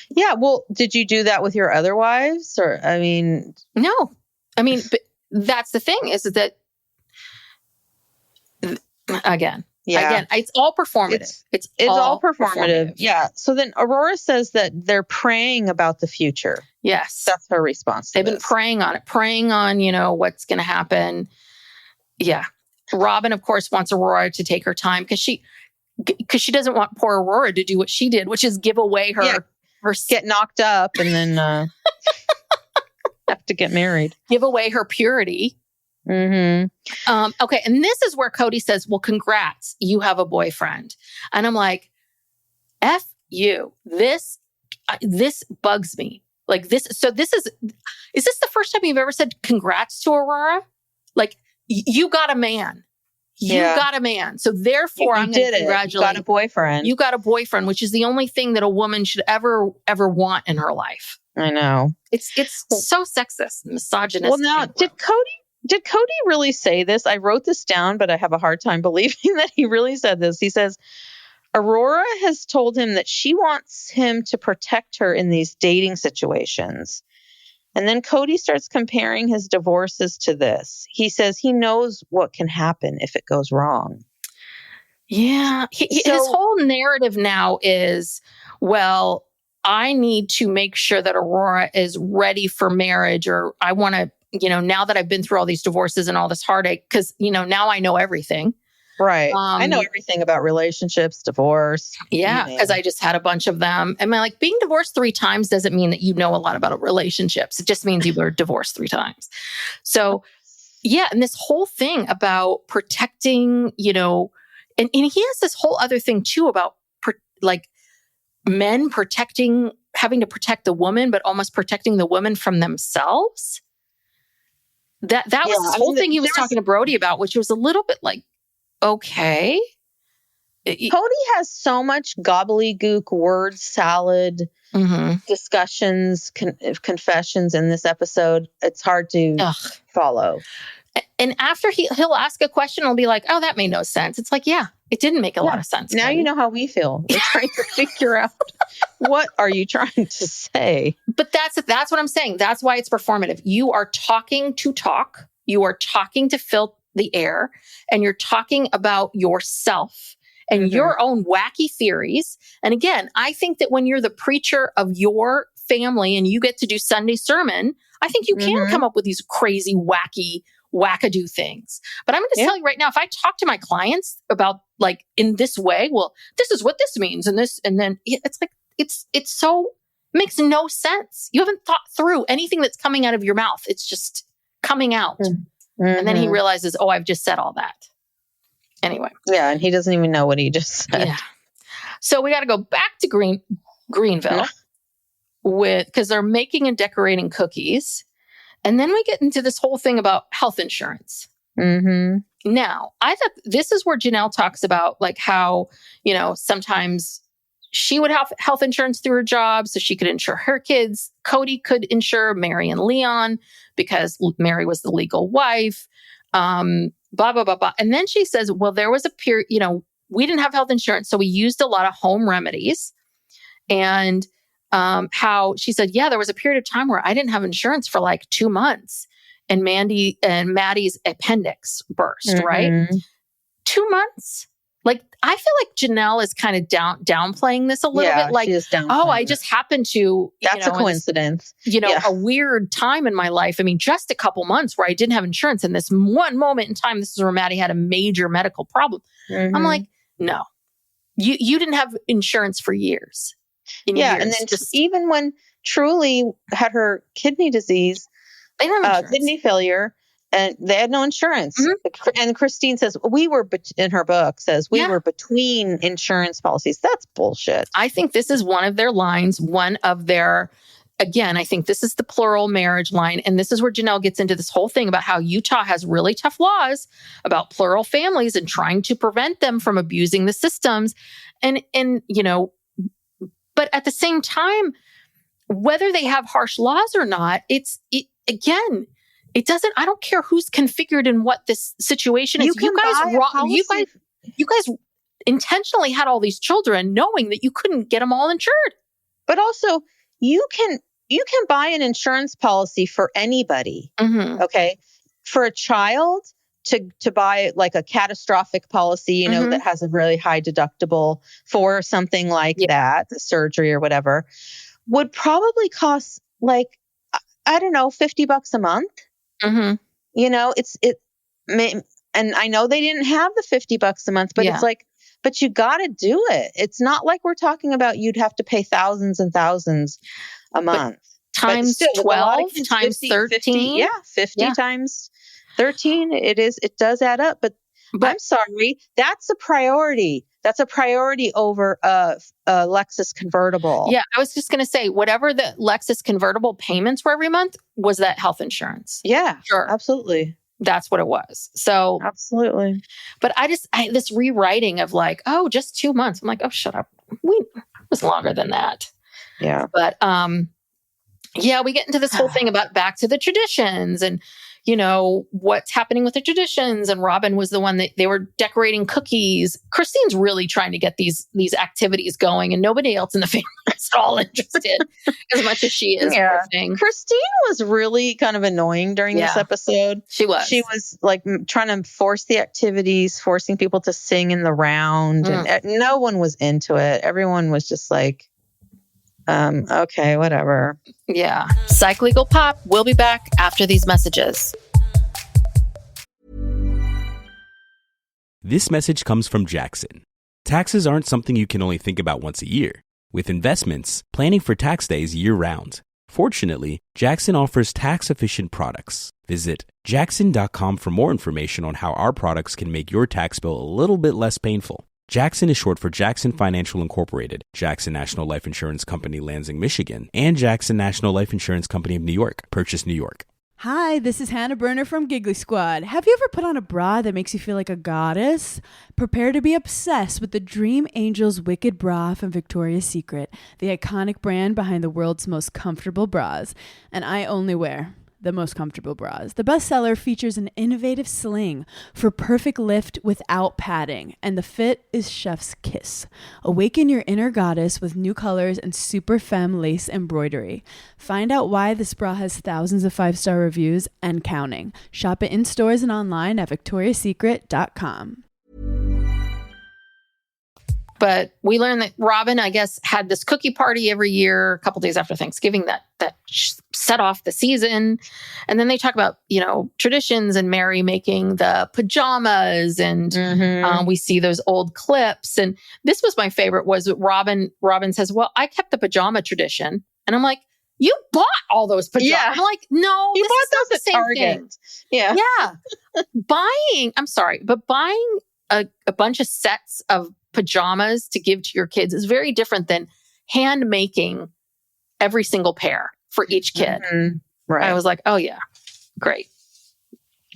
Yeah. Well, did you do that with your other wives? Or, no. But that's the thing is that, again, it's all performative. It's all performative. Yeah. So then Aurora says that they're praying about the future. Yes. That's her response. They've been praying on it, what's going to happen. Yeah. Robyn, of course, wants Aurora to take her time because she doesn't want poor Aurora to do what she did, which is give away her get knocked up and then have to get married. Give away her purity. Mm-hmm. Okay. And this is where Kody says, well, congrats, you have a boyfriend. And I'm like, F you. This bugs me. Like this. So is this the first time you've ever said congrats to Aurora? Like you got a man. You got a man. So therefore I'm going to congratulate you. You got a boyfriend. You got a boyfriend, which is the only thing that a woman should ever want in her life. I know. It's so sexist, misogynistic. Well, now, did Kody really say this? I wrote this down, but I have a hard time believing that he really said this. He says, Aurora has told him that she wants him to protect her in these dating situations. And then Kody starts comparing his divorces to this. He says he knows what can happen if it goes wrong. Yeah. His whole narrative now is, well, I need to make sure that Aurora is ready for marriage, or I want to, now that I've been through all these divorces and all this heartache, because, now I know everything. Right. I know everything about relationships, divorce. Yeah. Because I just had a bunch of them. And being divorced 3 times doesn't mean that you know a lot about relationships. It just means you were divorced 3 times. So, yeah. And this whole thing about protecting, and he has this whole other thing too about men having to protect the woman, but almost protecting the woman from themselves. That was this whole thing he was talking to Brody about, which was a little bit like, okay. Kody has so much gobbledygook, word salad, discussions, confessions in this episode. It's hard to follow. And after he'll ask a question, he'll be like, oh, that made no sense. It's like, yeah, it didn't make a lot of sense. Now you know how we feel. We're trying to figure out what are you trying to say? But that's what I'm saying. That's why it's performative. You are talking to talk. You are talking to fill the air, and you're talking about yourself and your own wacky theories. And again, I think that when you're the preacher of your family and you get to do Sunday sermon, I think you can come up with these crazy, wackadoo things. But I'm going to tell you right now, if I talk to my clients about in this way, well, this is what this means. And then it's like, it's so makes no sense. You haven't thought through anything that's coming out of your mouth. It's just coming out. And then he realizes, oh, I've just said all that. Anyway. Yeah. And he doesn't even know what he just said. Yeah. So we got to go back to Greenville because they're making and decorating cookies. And then we get into this whole thing about health insurance. Now, I thought this is where Janelle talks about how, sometimes she would have health insurance through her job so she could insure her kids. Kody could insure Meri and Leon because Meri was the legal wife. blah, blah, blah, blah. And then she says, well, there was a period, we didn't have health insurance. So we used a lot of home remedies. And how she said, yeah, there was a period of time where I didn't have insurance for like 2 months. And Maddie's appendix burst, right? 2 months? Like, I feel like Janelle is kind of downplaying this a little bit. Like, she is I just happened to, that's a coincidence. A weird time in my life. I mean, just a couple months where I didn't have insurance. And this one moment in time, this is where Maddie had a major medical problem. I'm like, no, you didn't have insurance for years. And then even when Truly had her kidney disease, they didn't have kidney failure, and they had no insurance. And Christine says, in her book, we were between insurance policies. That's bullshit. I think this is one of their lines, again, I think this is the plural marriage line. And this is where Janelle gets into this whole thing about how Utah has really tough laws about plural families and trying to prevent them from abusing the systems. And but at the same time, whether they have harsh laws or not, it doesn't, I don't care who's configured in what this situation is. You guys intentionally had all these children knowing that you couldn't get them all insured. But also you can buy an insurance policy for anybody. Okay. For a child to buy like a catastrophic policy, that has a really high deductible for something like that, the surgery or whatever, would probably cost like, I don't know, $50 a month. And I know they didn't have the $50 a month, but it's like, but you got to do it. It's not like we're talking about you'd have to pay thousands and thousands a month. Times still, 12, times 13. 50 times 13. It does add up, but I'm sorry. That's a priority. That's a priority over a Lexus convertible. Yeah, I was just going to say, whatever the Lexus convertible payments were every month was that health insurance. Yeah, sure. Absolutely. That's what it was. So absolutely. But this rewriting of like, just 2 months. I'm like, oh, shut up. It was longer than that. Yeah. But we get into this whole thing about back to the traditions and what's happening with the traditions. And Robyn was the one that they were decorating cookies. Christine's really trying to get these activities going, and nobody else in the family is at all interested as much as she is. Yeah. Christine was really kind of annoying during this episode. She was like trying to force the activities, forcing people to sing in the round. And no one was into it. Everyone was just like, okay, whatever. Yeah. Psych Legal Pop. We'll be back after these messages. This message comes from Jackson. Taxes aren't something you can only think about once a year. With investments, planning for tax day is year-round. Fortunately, Jackson offers tax-efficient products. Visit jackson.com for more information on how our products can make your tax bill a little bit less painful. Jackson is short for Jackson Financial Incorporated, Jackson National Life Insurance Company, Lansing, Michigan, and Jackson National Life Insurance Company of New York, Purchase, New York. Hi, this is Hannah Berner from Giggly Squad. Have you ever put on a bra that makes you feel like a goddess? Prepare to be obsessed with the Dream Angel's Wicked Bra from Victoria's Secret, the iconic brand behind the world's most comfortable bras. And I only wear the most comfortable bras. The bestseller features an innovative sling for perfect lift without padding, and the fit is chef's kiss. Awaken your inner goddess with new colors and super femme lace embroidery. Find out why this bra has thousands of 5-star reviews and counting. Shop it in stores and online at victoriasecret.com. But we learned that Robyn, I guess, had this cookie party every year, a couple days after Thanksgiving, that set off the season. And then they talk about, traditions and Meri making the pajamas. And we see those old clips. And this was my favorite, was Robyn says, well, I kept the pajama tradition. And I'm like, you bought all those pajamas. Yeah. I'm like, no, you this is not the same Target. thing. Yeah. Yeah. buying a bunch of sets of pajamas to give to your kids is very different than hand making every single pair for each kid. Right. I was like, oh yeah, great.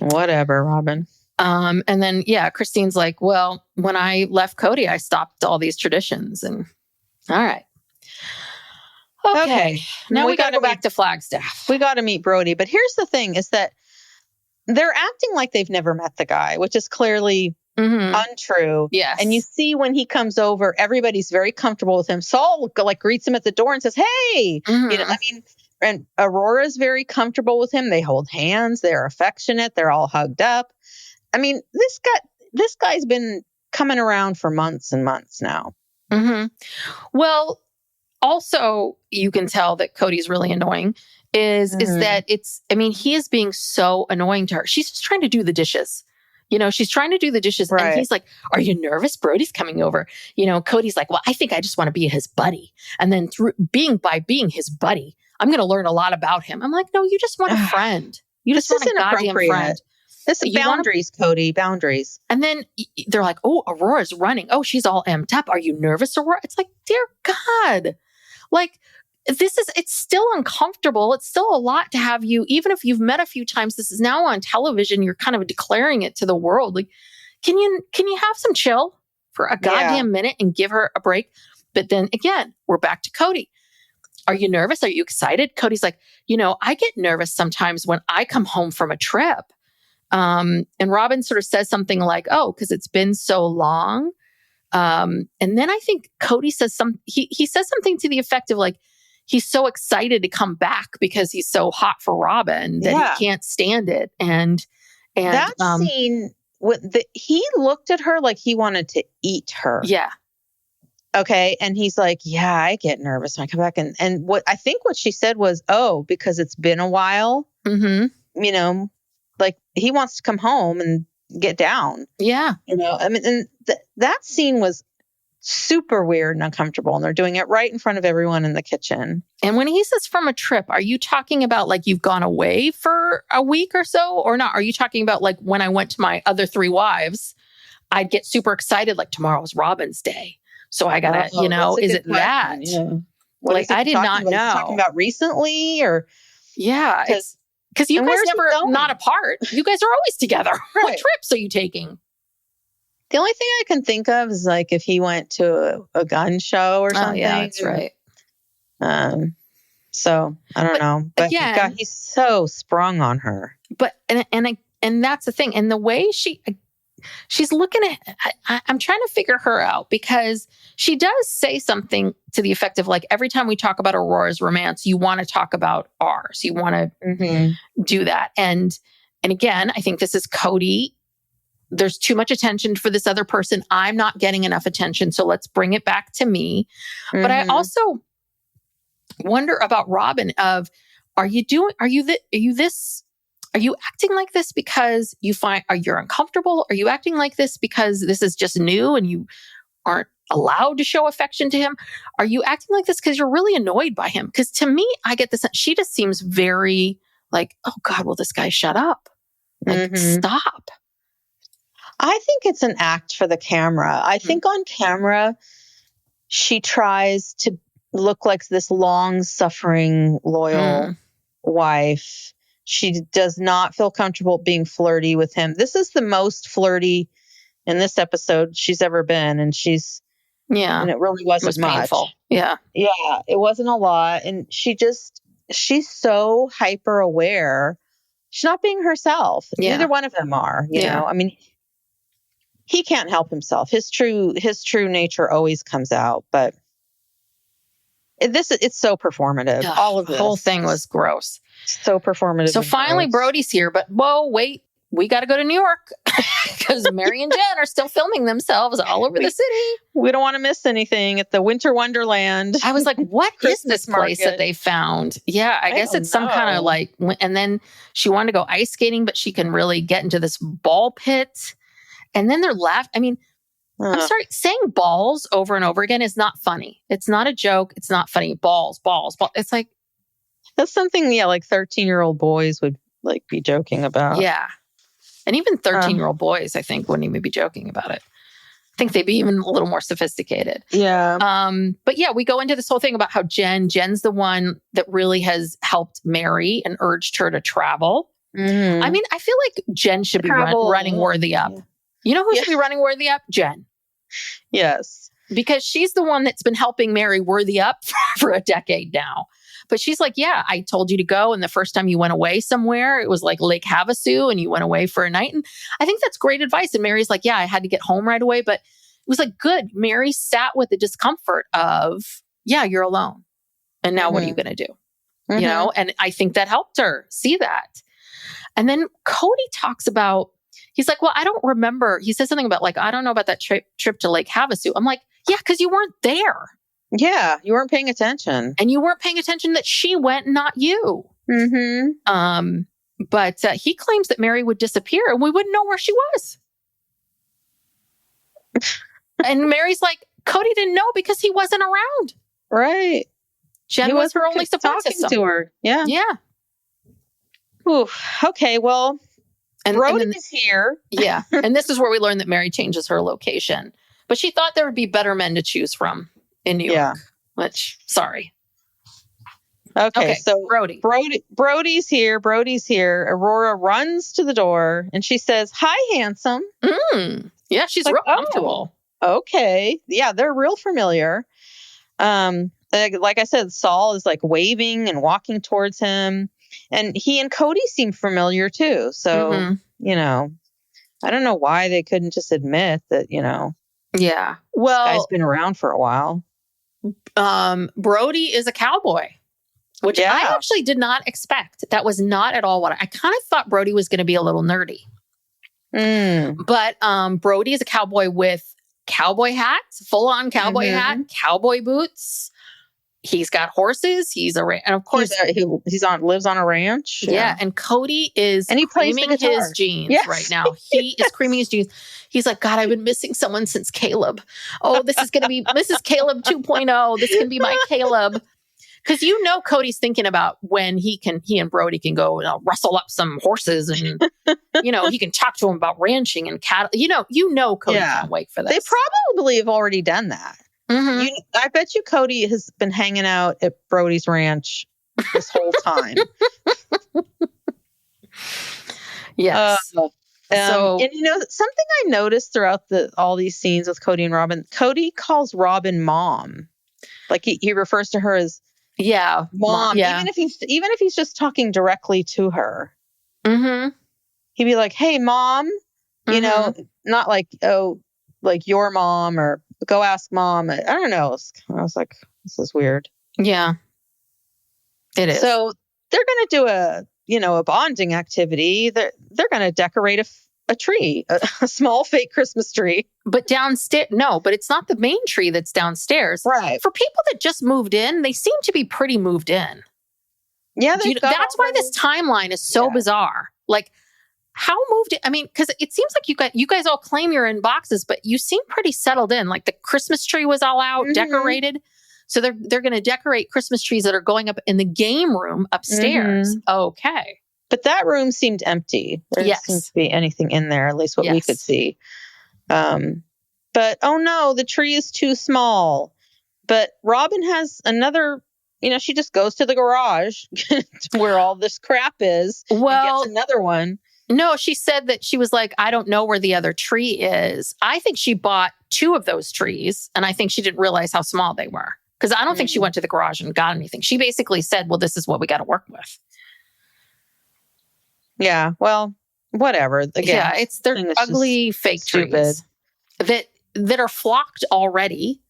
Whatever, Robyn. And then, Christine's like, well, when I left Kody, I stopped all these traditions. And all right. Okay. Now we got to go back to Flagstaff. We got to meet Brody. But here's the thing is that they're acting like they've never met the guy, which is clearly untrue. Yes. And you see when he comes over, everybody's very comfortable with him. Saul like greets him at the door and says, "Hey," you know, I mean, and Aurora's very comfortable with him. They hold hands. They're affectionate. They're all hugged up. I mean, this guy's been coming around for months and months now. Well, also you can tell that Kody's really annoying is that he is being so annoying to her. She's just trying to do the dishes. You know, she's trying to do the dishes and he's like, "Are you nervous? Brody's coming over." You know, Kody's like, "Well, I think I just want to be his buddy." And then by being his buddy, I'm going to learn a lot about him. I'm like, "No, you just want a friend. You just want a goddamn friend." This is boundaries, Kody, boundaries. And then they're like, "Oh, Aurora's running. Oh, she's all amped up. Are you nervous, Aurora?" It's like, dear God, like it's still uncomfortable. It's still a lot to have you, even if you've met a few times, this is now on television. You're kind of declaring it to the world. Like, can you have some chill for a goddamn minute and give her a break? But then again, we're back to Kody. Are you nervous? Are you excited? Kody's like, I get nervous sometimes when I come home from a trip. And Robyn sort of says something like, "Oh, because it's been so long." And then I think Kody says he says something to the effect of like, he's so excited to come back because he's so hot for Robyn that he can't stand it. And that scene, he looked at her like he wanted to eat her. Yeah. Okay. And he's like, "Yeah, I get nervous when I come back." And what I think what she said was, "Oh, because it's been a while." Like he wants to come home and get down. Yeah. I mean, and that scene was super weird and uncomfortable. And they're doing it right in front of everyone in the kitchen. And when he says from a trip, are you talking about like you've gone away for a week or so or not? Are you talking about like when I went to my other 3 wives, I'd get super excited like tomorrow's Robyn's day. So I gotta, is it that? Yeah. Like I did not know. Talking about recently or? Yeah. Because you guys never not apart. You guys are always together. Right. What trips are you taking? The only thing I can think of is like if he went to a gun show or something. Yeah, that's right. So I don't know. But again, he's so sprung on her. But and that's the thing. And the way she's looking at, I'm trying to figure her out because she does say something to the effect of like, every time we talk about Aurora's romance, you want to talk about ours. You want to do that. And again, I think this is Kody. There's too much attention for this other person. I'm not getting enough attention. So let's bring it back to me. But I also wonder about Robyn of, are you acting like this because you find you're uncomfortable? Are you acting like this because this is just new and you aren't allowed to show affection to him? Are you acting like this because you're really annoyed by him? Because to me, I get this. She just seems very like, "Oh God, will this guy shut up? Like, stop." I think it's an act for the camera. I think on camera, she tries to look like this long-suffering, loyal wife. She does not feel comfortable being flirty with him. This is the most flirty in this episode she's ever been. And and it really wasn't much. Painful. Yeah. Yeah. It wasn't a lot. And she's so hyper aware. She's not being herself. Yeah. Neither one of them are, you know, I mean, he can't help himself. His true nature always comes out, but it's so performative. All of this. The whole thing was gross. So performative. So finally Brody's here, but whoa, wait, we got to go to New York because Meri and Jen are still filming themselves all over the city. We don't want to miss anything at the Winter Wonderland. I was like, what is this place that they found? Yeah, I guess it's some kind of like, and then she wanted to go ice skating, but she can really get into this ball pit. And then they're laughing. I mean, I'm sorry, saying balls over and over again is not funny. It's not a joke. It's not funny. Balls. It's like, that's something, like 13-year-old boys would like be joking about. Yeah. And even 13-year-old boys, I think, wouldn't even be joking about it. I think they'd be even a little more sophisticated. Yeah. But yeah, we go into this whole thing about how Jen's the one that really has helped Meri and urged her to travel. I mean, I feel like Jen should be running Worthy Up. You know who should be running Worthy Up? Jen. Yes. Because she's the one that's been helping Meri worthy up for a decade now. But she's like, yeah, I told you to go. And the first time you went away somewhere, it was like Lake Havasu and you went away for a night. And I think that's great advice. And Meri's like, yeah, I had to get home right away. But it was like, good. Meri sat with the discomfort of, yeah, you're alone. And now what are you going to do? You know? And I think that helped her see that. And then Kody talks about, he's like, well, I don't remember. He says something about like, I don't know about that trip to Lake Havasu. I'm like, yeah, because you weren't there. Yeah, you weren't paying attention. And you weren't paying attention that she went, not you. But he claims that Meri would disappear and we wouldn't know where she was. And Meri's like, Kody didn't know because he wasn't around. Right. Jen was her only support system. To her. Yeah. Yeah. Ooh, okay, well, and Brody is here. Yeah. And this is where we learn that Meri changes her location. But she thought there would be better men to choose from in New York. Which, sorry. Okay, so Brody's here. Aurora runs to the door and she says, hi, handsome. Yeah, she's like, real comfortable. Oh, okay. Yeah, they're real familiar. Like I said, Saul is like waving and walking towards him. And he and Kody seem familiar too. So, you know, I don't know why they couldn't just admit that, you know. Yeah. Well, this guy's been around for a while. Brody is a cowboy, which I actually did not expect. That was not at all what I kind of thought Brody was going to be a little nerdy. But Brody is a cowboy with cowboy hats, full on cowboy hat, cowboy boots. He's got horses. And of course, lives on a ranch. Yeah. And Kody is creaming his jeans right now. He is creaming his jeans. He's like, God, I've been missing someone since Caleb. Oh, this is Caleb 2.0. This can be my Caleb. Because you know Cody's thinking about when he and Brody can go rustle up some horses and, you know, he can talk to him about ranching and cattle. You know Cody can't wait for this. They probably have already done that. I bet you Kody has been hanging out at Brody's ranch this whole time. Yes. And you know, something I noticed throughout all these scenes with Kody and Robyn, Kody calls Robyn mom. Like he refers to her as mom. Yeah. Even if he's just talking directly to her. He'd be like, hey, mom, you know, not like, oh, like your mom or go ask mom. I don't know. I was like, this is weird. Yeah, it is. So they're going to do a bonding activity. They're going to decorate a tree, a small fake Christmas tree. But downstairs, no, but it's not the main tree that's downstairs. Right. For people that just moved in, they seem to be pretty moved in. Yeah. That's why this timeline is so bizarre. Like, how moved it? I mean, because it seems like you guys all claim you're in boxes, but you seem pretty settled in. Like the Christmas tree was all out, decorated. So they're going to decorate Christmas trees that are going up in the game room upstairs. Okay. But that room seemed empty. There didn't seem to be anything in there, at least what we could see. But oh no, the tree is too small. But Robyn has another, you know, she just goes to the garage where all this crap is and gets another one. No, she said that she was like, I don't know where the other tree is. I think she bought 2 of those trees, and I think she didn't realize how small they were. Because I don't think she went to the garage and got anything. She basically said, well, this is what we got to work with. Yeah, well, whatever. Again, they're ugly fake trees that are flocked already.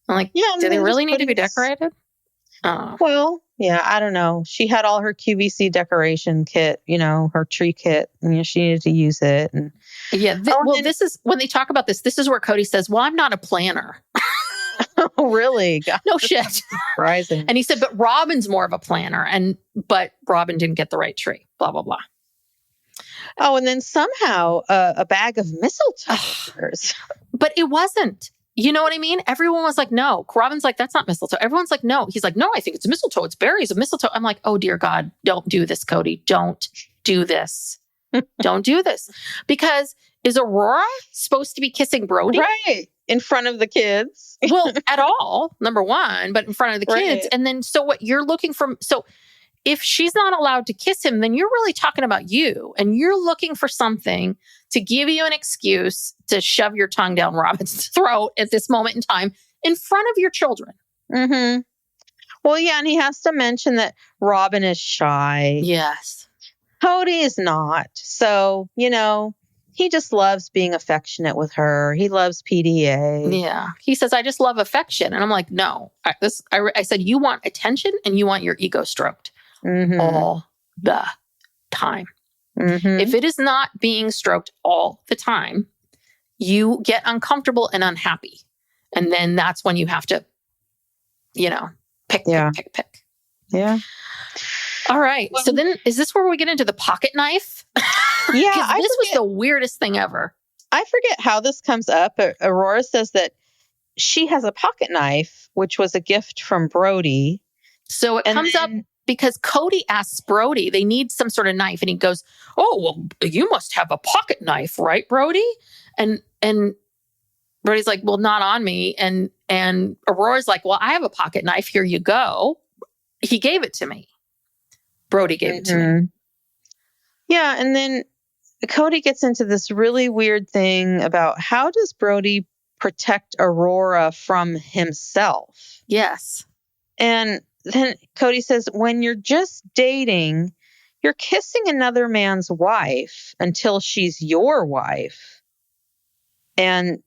I'm like, do they really need to be decorated? Well, yeah, I don't know. She had all her QVC decoration kit, you know, her tree kit, and she needed to use it. And this is when they talk about this. This is where Kody says, "Well, I'm not a planner." Oh, really? God, no shit. Surprising. And he said, "But Robyn's more of a planner, but Robyn didn't get the right tree." Blah blah blah. Oh, and then somehow a bag of mistletoe. But it wasn't. You know what I mean? Everyone was like, no. Robyn's like, that's not mistletoe. Everyone's like, no. He's like, no, I think it's mistletoe. It's berries of mistletoe. I'm like, oh, dear God, don't do this, Kody. Don't do this. Don't do this. Because is Aurora supposed to be kissing Brody? Right. In front of the kids. Well, at all, number one, but in front of the kids. And then, so what you're looking for, so if she's not allowed to kiss him, then you're really talking about you. And you're looking for something to give you an excuse to shove your tongue down Robyn's throat at this moment in time in front of your children. Well, yeah, and he has to mention that Robyn is shy. Yes. Kody is not. So, he just loves being affectionate with her. He loves PDA. Yeah. He says, I just love affection. And I'm like, no. I said, you want attention and you want your ego stroked all the time. If it is not being stroked all the time, you get uncomfortable and unhappy. And then that's when you have to, pick. Yeah. All right. So then is this where we get into the pocket knife? Yeah. This was the weirdest thing ever. I forget how this comes up. But Aurora says that she has a pocket knife, which was a gift from Brody. So it comes up because Kody asks Brody, they need some sort of knife. And he goes, oh, well, you must have a pocket knife, right, Brody? And Brody's like, well, not on me. And Aurora's like, well, I have a pocket knife. Here you go. He gave it to me. Brody gave it to me. Yeah. And then Kody gets into this really weird thing about how does Brody protect Aurora from himself? Yes. And then Kody says, when you're just dating, you're kissing another man's wife until she's your wife. And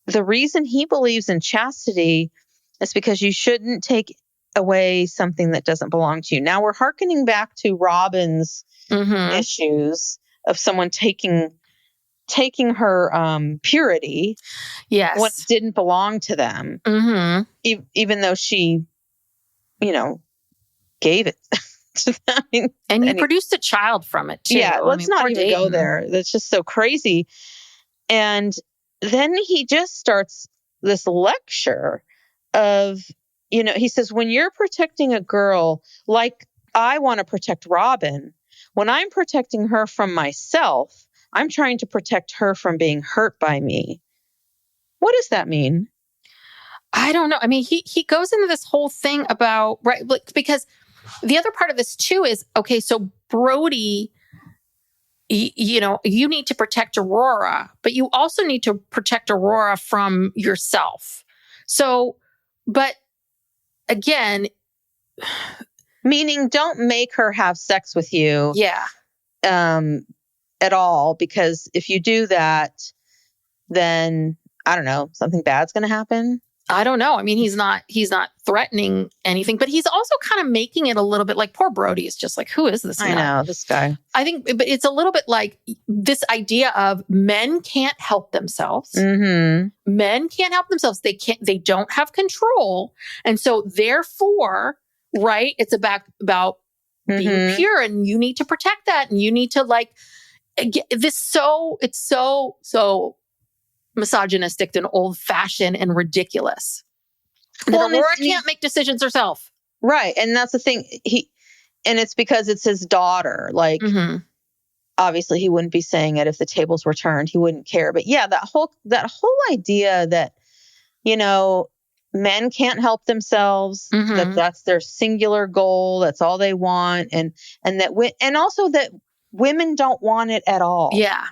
the reason he believes in chastity is because you shouldn't take away something that doesn't belong to you. Now we're hearkening back to Robyn's issues of someone taking her purity, yes, what didn't belong to them, even though she, gave it to them. And you produced a child from it too. Yeah, let's not even go there. That's just so crazy. And then he just starts this lecture of, he says, when you're protecting a girl, like I want to protect Robyn, when I'm protecting her from myself, I'm trying to protect her from being hurt by me. What does that mean? I don't know. I mean, he goes into this whole thing about, right, because the other part of this too is, okay, so Brody, you need to protect Aurora, but you also need to protect Aurora from yourself. So, but again, meaning don't make her have sex with you. Yeah. At all, because if you do that, then I don't know, something bad's going to happen. I don't know. I mean, he's not threatening anything, but he's also kind of making it a little bit like poor Brody is just like, who is this man? I know, this guy. I think, but it's a little bit like this idea of men can't help themselves. Men can't help themselves. They don't have control. And so therefore, right, it's about being pure, and you need to protect that. And you need to it's so misogynistic and old fashioned and ridiculous. Well, Aurora can't make decisions herself. Right. And that's the thing. And it's because it's his daughter. Like, obviously he wouldn't be saying it if the tables were turned. He wouldn't care. But yeah, that whole idea that, men can't help themselves, that's their singular goal. That's all they want. And also that women don't want it at all. Yeah.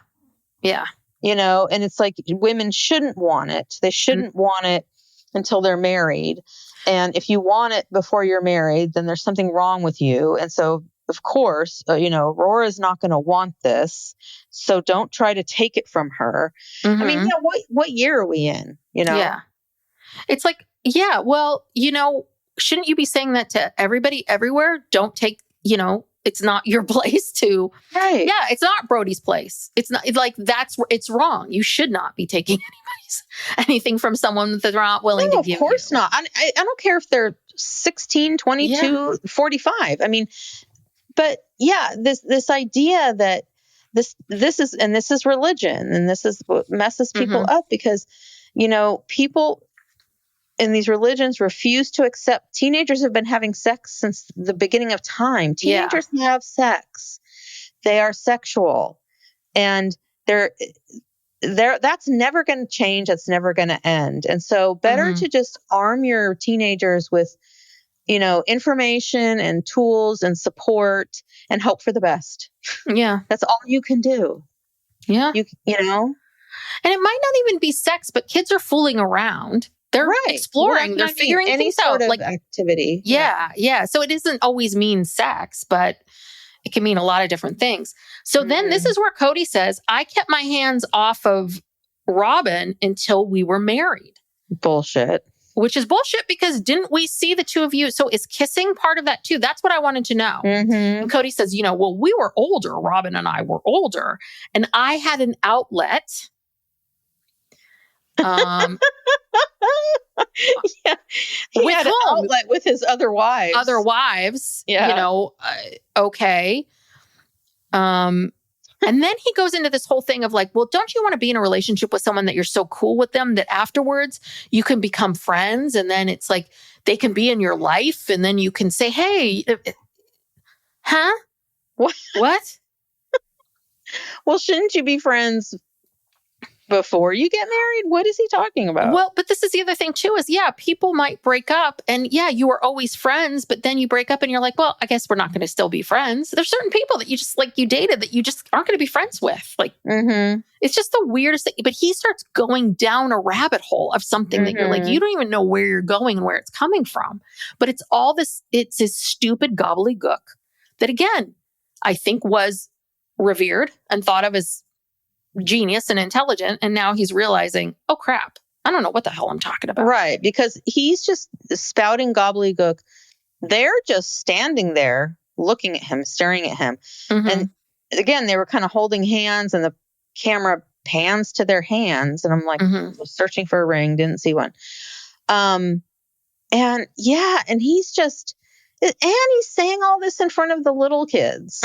Yeah. And it's like women shouldn't want it. They shouldn't want it until they're married. And if you want it before you're married, then there's something wrong with you. And so, of course, Aurora's not going to want this. So don't try to take it from her. I mean, what year are we in? Yeah. It's like, yeah, well, shouldn't you be saying that to everybody everywhere? Don't take, it's not your place to, right. Yeah, it's not Brody's place. It's not it's wrong. You should not be taking anything from someone that they're not willing to give you. Of course not. I don't care if they're 16, 22, 45. I mean, but yeah, this idea that this is religion, and this is what messes people up, because, people in these religions refuse to accept. Teenagers have been having sex since the beginning of time. Teenagers have sex. They are sexual, and that's never going to change. That's never going to end. And so better to just arm your teenagers with, information and tools and support, and hope for the best. Yeah. That's all you can do. Yeah. You know? And it might not even be sex, but kids are fooling around. They're exploring. Well, they're figuring any things sort out. of Like activity. Yeah. So it doesn't always mean sex, but it can mean a lot of different things. So then this is where Kody says, I kept my hands off of Robyn until we were married. Bullshit. Which is bullshit because didn't we see the two of you? So is kissing part of that too? That's what I wanted to know. And Kody says, well, we were older. Robyn and I were older. And I had an outlet. Yeah. He had an outlet with his other wives. Yeah. Okay. And then he goes into this whole thing of like, well, don't you want to be in a relationship with someone that you're so cool with them that afterwards you can become friends? And then it's like, they can be in your life. And then you can say, hey, huh? What? Well, shouldn't you be friends before you get married? What is he talking about? Well, but this is the other thing too, is people might break up and you were always friends, but then you break up and you're like, well, I guess we're not going to still be friends. There's certain people that you just like you dated that you just aren't going to be friends with. Like, it's just the weirdest thing. But he starts going down a rabbit hole of something that you're like, you don't even know where you're going and where it's coming from. But it's all this, it's this stupid gobbledygook that again, I think was revered and thought of as genius and intelligent. And now he's realizing, oh crap, I don't know what the hell I'm talking about. Right. Because he's just spouting gobbledygook. They're just standing there looking at him, staring at him. And again, they were kind of holding hands and the camera pans to their hands. And I'm like, searching for a ring, didn't see one. And he's just, and he's saying all this in front of the little kids.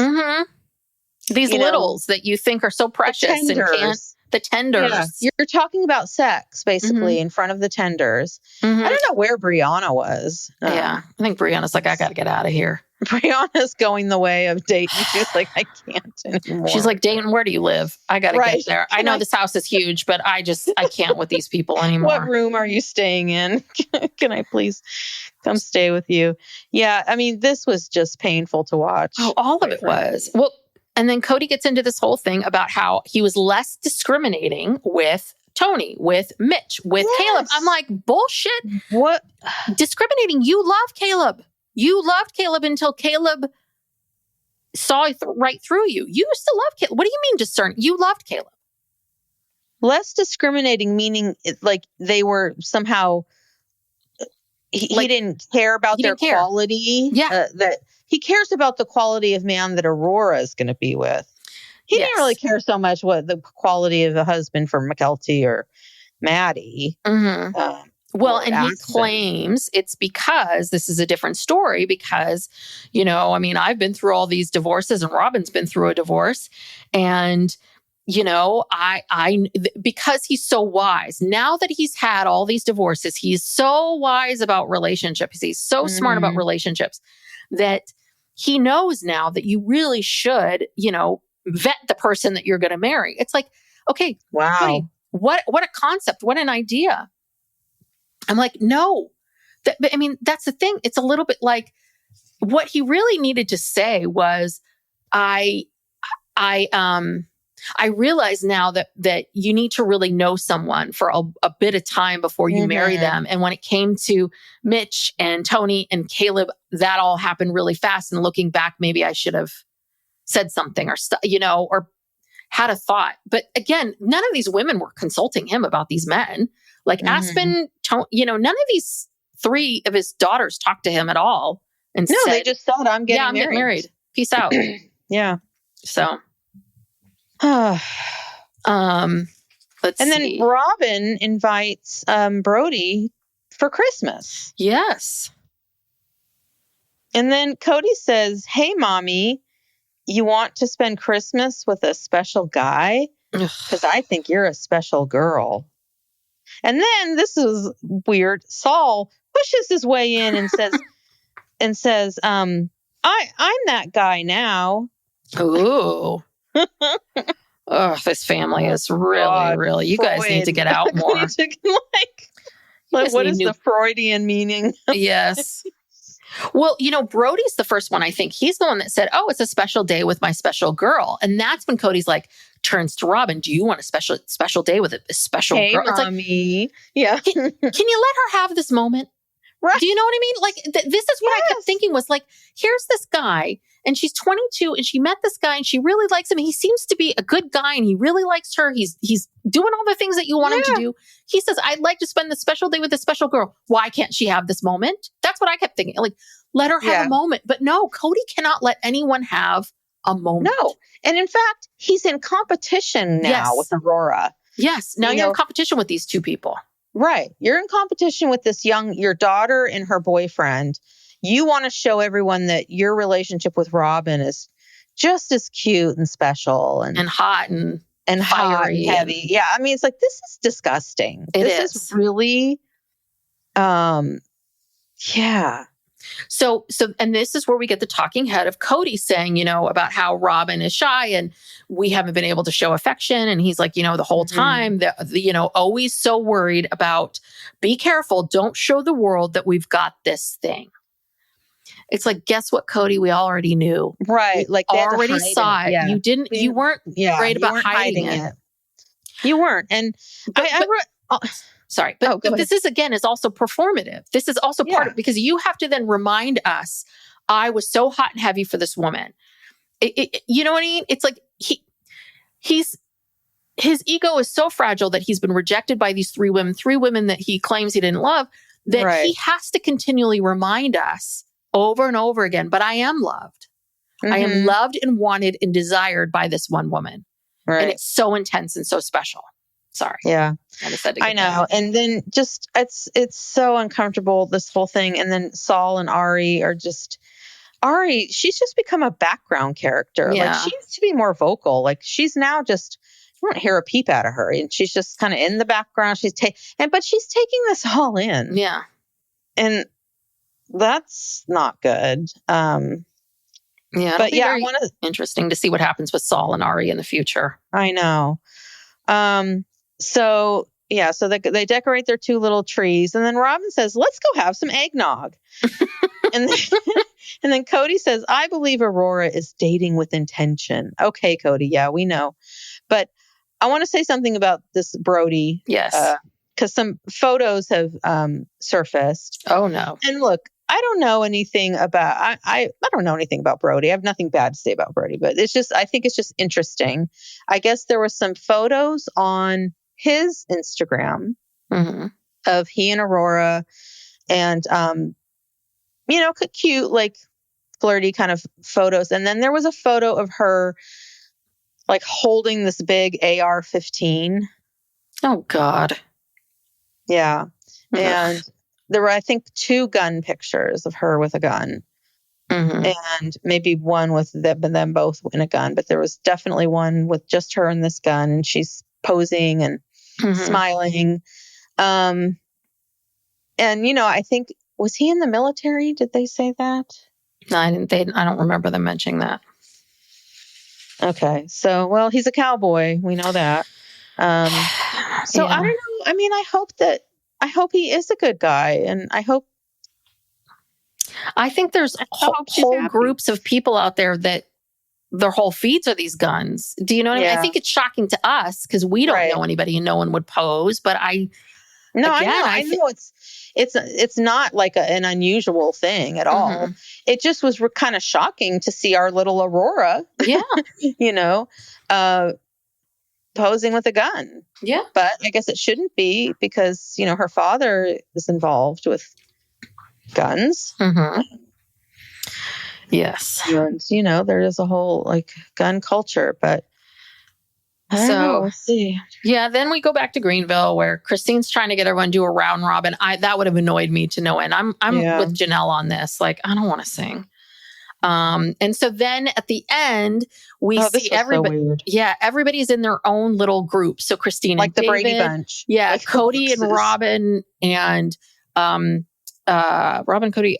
These littles that you think are so precious and can't, the tenders. Yeah. You're talking about sex basically in front of the tenders. I don't know where Brianna was. I think Brianna's like, I got to get out of here. Brianna's going the way of Dayton. She's like, I can't anymore. She's like, Dayton, where do you live? I got to get there. I know this house is huge, but I can't with these people anymore. What room are you staying in? Can I please come stay with you? Yeah. I mean, this was just painful to watch. Oh, all of it was. Well, and then Kody gets into this whole thing about how he was less discriminating with Tony, with Mitch, with Caleb. I'm like, bullshit. What? Discriminating. You love Caleb. You loved Caleb until Caleb saw right through you. You used to love Caleb. What do you mean discern? You loved Caleb. Less discriminating, meaning like they were somehow, he didn't care about their quality. Yeah. That he cares about the quality of man that Aurora is going to be with. He didn't really care so much what the quality of the husband for McKelty or Maddie. Well, and he claims it's because this is a different story because, I mean, I've been through all these divorces and Robyn's been through a divorce and, because he's so wise now that he's had all these divorces, he's so wise about relationships. He's so smart about relationships that he knows now that you really should, vet the person that you're going to marry. It's like, okay, wow, what a concept, what an idea. I'm like, no, but I mean, that's the thing. It's a little bit like what he really needed to say was, I realize now that you need to really know someone for a bit of time before you marry them. And when it came to Mitch and Tony and Caleb, that all happened really fast. And looking back, maybe I should have said something or or had a thought. But again, none of these women were consulting him about these men. Like Aspen, none of these three of his daughters talked to him at all. And said, they just said, I'm getting married. Peace out. Yeah. So. Let's see. Then Robyn invites Brody for Christmas. Yes. And then Kody says, hey, mommy, you want to spend Christmas with a special guy? Because I think you're a special girl. And then this is weird. Saul pushes his way in and says, I'm that guy now. Ooh. Oh, this family is really, you guys need to get out more. What is the Freudian meaning? Yes. Well, Brody's the first one, I think. He's the one that said, oh, it's a special day with my special girl. And that's when Kody's like, turns to Robyn, do you want a special day with a special girl? It's mommy. Yeah. Can you let her have this moment? Right. Do you know what I mean? Like, this is what I kept thinking was like, here's this guy and she's 22 and she met this guy and she really likes him. He seems to be a good guy and he really likes her. He's doing all the things that you want him to do. He says, I'd like to spend the special day with a special girl. Why can't she have this moment? That's what I kept thinking. Like, let her have a moment. But no, Kody cannot let anyone have a moment. No. And in fact, he's in competition now with Aurora. Yes. Now you're in competition with these two people. Right. You're in competition with your daughter and her boyfriend. You want to show everyone that your relationship with Robyn is just as cute and special and hot and hot and heavy. Yeah. I mean, it's like, this is disgusting. This is really, yeah. So, and this is where we get the talking head of Kody saying, about how Robyn is shy and we haven't been able to show affection. And he's like, the whole time, always so worried about, be careful, don't show the world that we've got this thing. It's like, guess what, Kody? We already knew. Right. Like they already saw it. Yeah. You weren't great about hiding it. You weren't. And Sorry, but this is also performative. This is also part of, because you have to then remind us, I was so hot and heavy for this woman. You know what I mean? It's like his ego is so fragile that he's been rejected by these three women that he claims he didn't love, that he has to continually remind us over and over again, but I am loved. I am loved and wanted and desired by this one woman. Right. And it's so intense and so special. Sorry. Yeah. I know. And then just, it's so uncomfortable, this whole thing. And then Saul and Ari are just, she's just become a background character. Yeah. Like she needs to be more vocal. Like she's now just, you don't hear a peep out of her. And she's just kind of in the background. But she's taking this all in. Yeah. And that's not good. But I want to, interesting to see what happens with Saul and Ari in the future. I know. So they decorate their two little trees, and then Robyn says, "Let's go have some eggnog." and then Kody says, "I believe Aurora is dating with intention." Okay, Kody, yeah, we know, but I want to say something about this Brody. Yes, because some photos have surfaced. Oh no! And look, I don't know anything about I don't know anything about Brody. I have nothing bad to say about Brody, but I think it's just interesting. I guess there were some photos on his Instagram of he and Aurora and cute, like flirty kind of photos. And then there was a photo of her like holding this big AR-15. Oh God. Yeah. And there were, I think, 2 gun pictures of her with a gun. And maybe one with them both in a gun. But there was definitely one with just her and this gun. And she's posing and smiling. And, I think, was he in the military? Did they say that? No, I don't remember them mentioning that. Okay. So, well, he's a cowboy. We know that. I don't know. I mean, I hope he is a good guy, and I think there's whole groups of people out there that their whole feeds are these guns. Do you know what I mean? I think it's shocking to us because we don't know anybody and no one would pose, but I know it's not like an unusual thing at all. It just was kind of shocking to see our little Aurora, posing with a gun. Yeah. But I guess it shouldn't be because, her father is involved with guns. Yes. And, there is a whole like gun culture, but we'll see. Yeah. Then we go back to Greenville where Christine's trying to get everyone to do a round robin. That would have annoyed me to no end. I'm with Janelle on this. Like, I don't want to sing. And so then at the end, we see everybody. So yeah, everybody's in their own little group. So Christine, like and the David, Brady Bunch. Yeah, like Kody and Robyn and Robyn, Kody,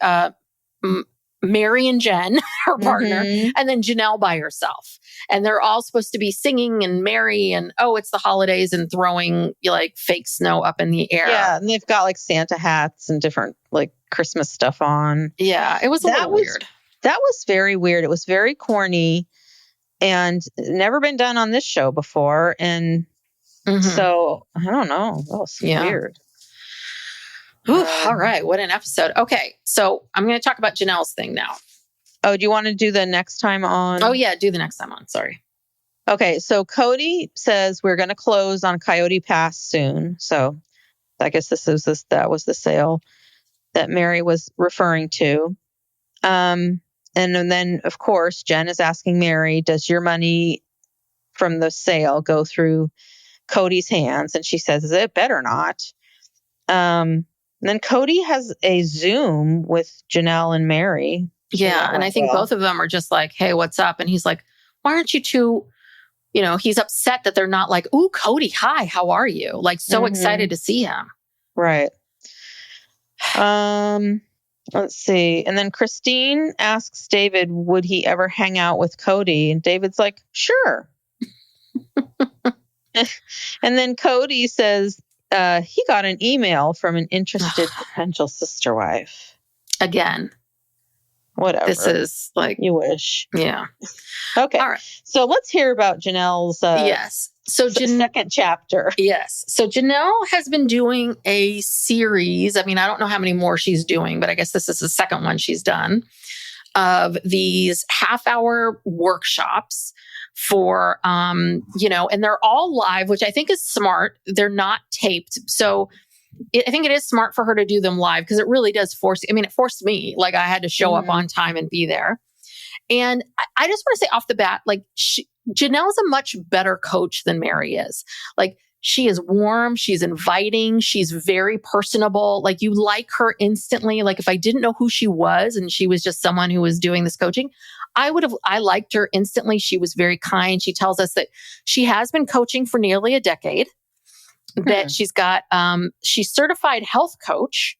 Meri and Jen, her partner, and then Janelle by herself. And they're all supposed to be singing and merry and it's the holidays and throwing like fake snow up in the air. Yeah, and they've got like Santa hats and different like Christmas stuff on. Yeah, it was a little weird. That was very weird. It was very corny. and never been done on this show before. And so I don't know. That was weird. Ooh, all right. What an episode. Okay. So I'm going to talk about Janelle's thing now. Oh, do you want to do the next time on? Oh, yeah. Do the next time on. Sorry. Okay. So Kody says we're going to close on Coyote Pass soon. So I guess that was the sale that Meri was referring to. And then, of course, Jen is asking Meri, does your money from the sale go through Kody's hands? And she says, it better not. And then Kody has a Zoom with Janelle and Meri. Yeah. And I think both of them are just like, hey, what's up? And he's like, why aren't you two, he's upset that they're not like, ooh, Kody, hi, how are you? Like so excited to see him. Right. Let's see. And then Christine asks David, would he ever hang out with Kody? And David's like, sure. And then Kody says, he got an email from an interested potential sister wife. Again. Whatever. This is like... You wish. Yeah. Okay. All right. So let's hear about Janelle's yes. So second chapter. Yes. So Janelle has been doing a series. I mean, I don't know how many more she's doing, but I guess this is the second one she's done of these half-hour workshops for, and they're all live, which I think is smart. They're not taped. So I think it is smart for her to do them live because it really does it forced me. Like I had to show up on time and be there. And I just want to say off the bat, like Janelle's a much better coach than Meri is. Like she is warm. She's inviting. She's very personable. Like you like her instantly. Like if I didn't know who she was and she was just someone who was doing this coaching, I liked her instantly. She was very kind. She tells us that she has been coaching for nearly a decade, that she's got, she's certified health coach,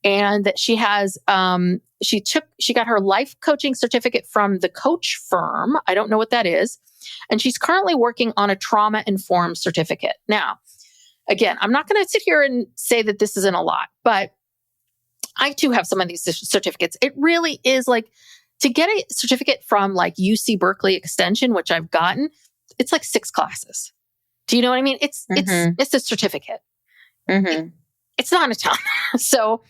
and that she has, she got her life coaching certificate from the Coach Firm. I don't know what that is. And she's currently working on a trauma-informed certificate. Now, again, I'm not going to sit here and say that this isn't a lot, but I too have some of these certificates. It really is like to get a certificate from like UC Berkeley Extension, which I've gotten, it's like 6 classes. Do you know what I mean? It's a certificate. It's not a ton. So,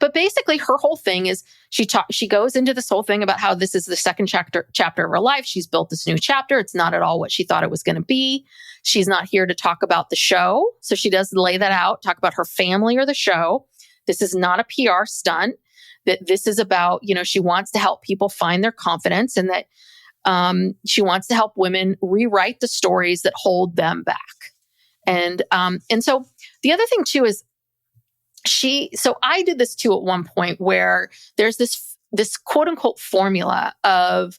but basically her whole thing is she goes into this whole thing about how this is the second chapter of her life. She's built this new chapter. It's not at all what she thought it was going to be. She's not here to talk about the show. So she does lay that out, talk about her family or the show. This is not a PR stunt. That this is about, she wants to help people find their confidence, and that she wants to help women rewrite the stories that hold them back. And so the other thing too is so I did this too at one point where there's this quote unquote formula of,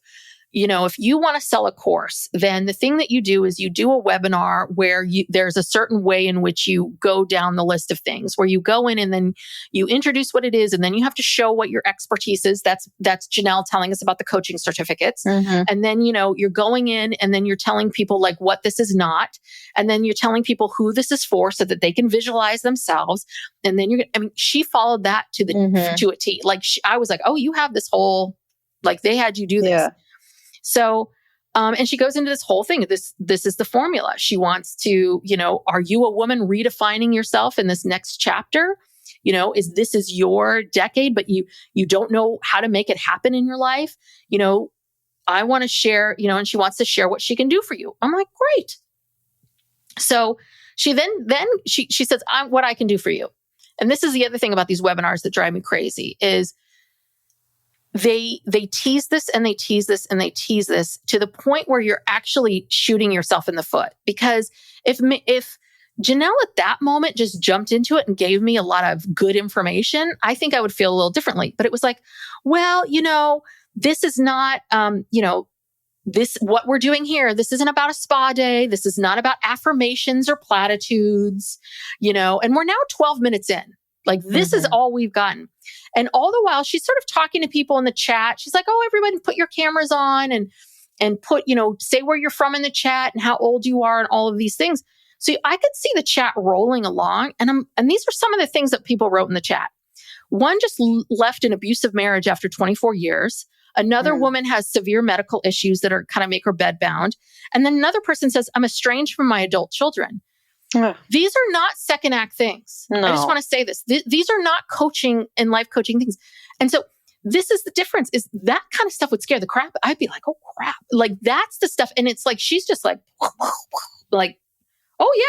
if you want to sell a course, then the thing that you do is you do a webinar where there's a certain way in which you go down the list of things, where you go in and then you introduce what it is, and then you have to show what your expertise is. That's Janelle telling us about the coaching certificates. And then, you're going in and then you're telling people like what this is not. And then you're telling people who this is for so that they can visualize themselves. And then she followed that to a T. Like I was like, oh, you have this whole, like they had you do this. Yeah. So, and she goes into this whole thing. This is the formula. She wants to, are you a woman redefining yourself in this next chapter? This is your decade, but you don't know how to make it happen in your life. I want to share, and she wants to share what she can do for you. I'm like, great. So she then she says, what I can do for you. And this is the other thing about these webinars that drive me crazy is they tease this and they tease this and they tease this to the point where you're actually shooting yourself in the foot. Because if Janelle at that moment just jumped into it and gave me a lot of good information, I think I would feel a little differently. But it was like, well, this is not, what we're doing here, this isn't about a spa day. This is not about affirmations or platitudes, and we're now 12 minutes in. Like this is all we've gotten. And all the while she's sort of talking to people in the chat. She's like, oh, everybody put your cameras on and put, say where you're from in the chat and how old you are and all of these things. So I could see the chat rolling along. And these are some of the things that people wrote in the chat. One just left an abusive marriage after 24 years. Another woman has severe medical issues that are kind of make her bedbound. And then another person says, I'm estranged from my adult children. These are not second act things. No. I just want to say this. These are not coaching and life coaching things. And so this is the difference, is that kind of stuff would scare the crap. I'd be like, oh crap. Like that's the stuff. And it's like, she's just like, oh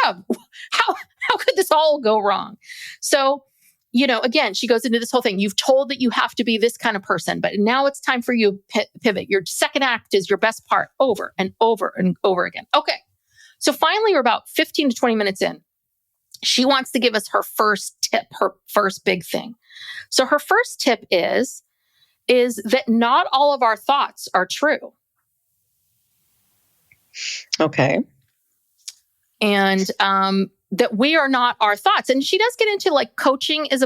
yeah, how could this all go wrong? So, again, she goes into this whole thing. You've told that you have to be this kind of person, but now it's time for you to pivot. Your second act is your best part, over and over and over again. Okay. So finally, we're about 15 to 20 minutes in. She wants to give us her first tip, her first big thing. So her first tip is that not all of our thoughts are true. Okay. And that we are not our thoughts. And she does get into like coaching is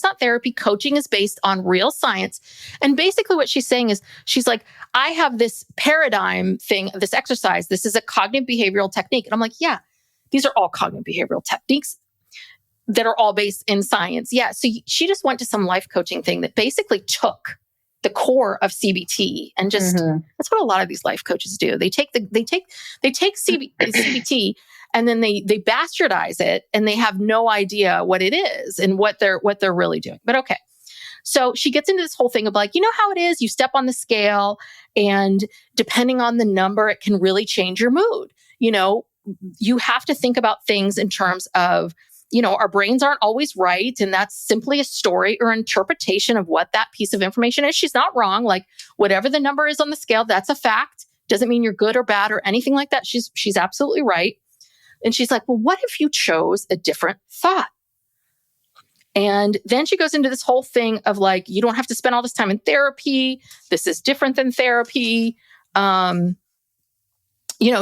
not therapy. Coaching is based on real science. And basically what she's saying is, she's like, I have this paradigm thing, this exercise. This is a cognitive behavioral technique. And I'm like, yeah, these are all cognitive behavioral techniques that are all based in science. Yeah. So she just went to some life coaching thing that basically took the core of CBT and just, that's what a lot of these life coaches do. They take CBT and then they bastardize it and they have no idea what it is and what they're really doing. But okay. So she gets into this whole thing of like, you know how it is, you step on the scale and depending on the number, it can really change your mood. You have to think about things in terms of, our brains aren't always right. And that's simply a story or interpretation of what that piece of information is. She's not wrong. Like whatever the number is on the scale, that's a fact. Doesn't mean you're good or bad or anything like that. She's absolutely right. And she's like, well, what if you chose a different thought? And then she goes into this whole thing of like, you don't have to spend all this time in therapy. This is different than therapy.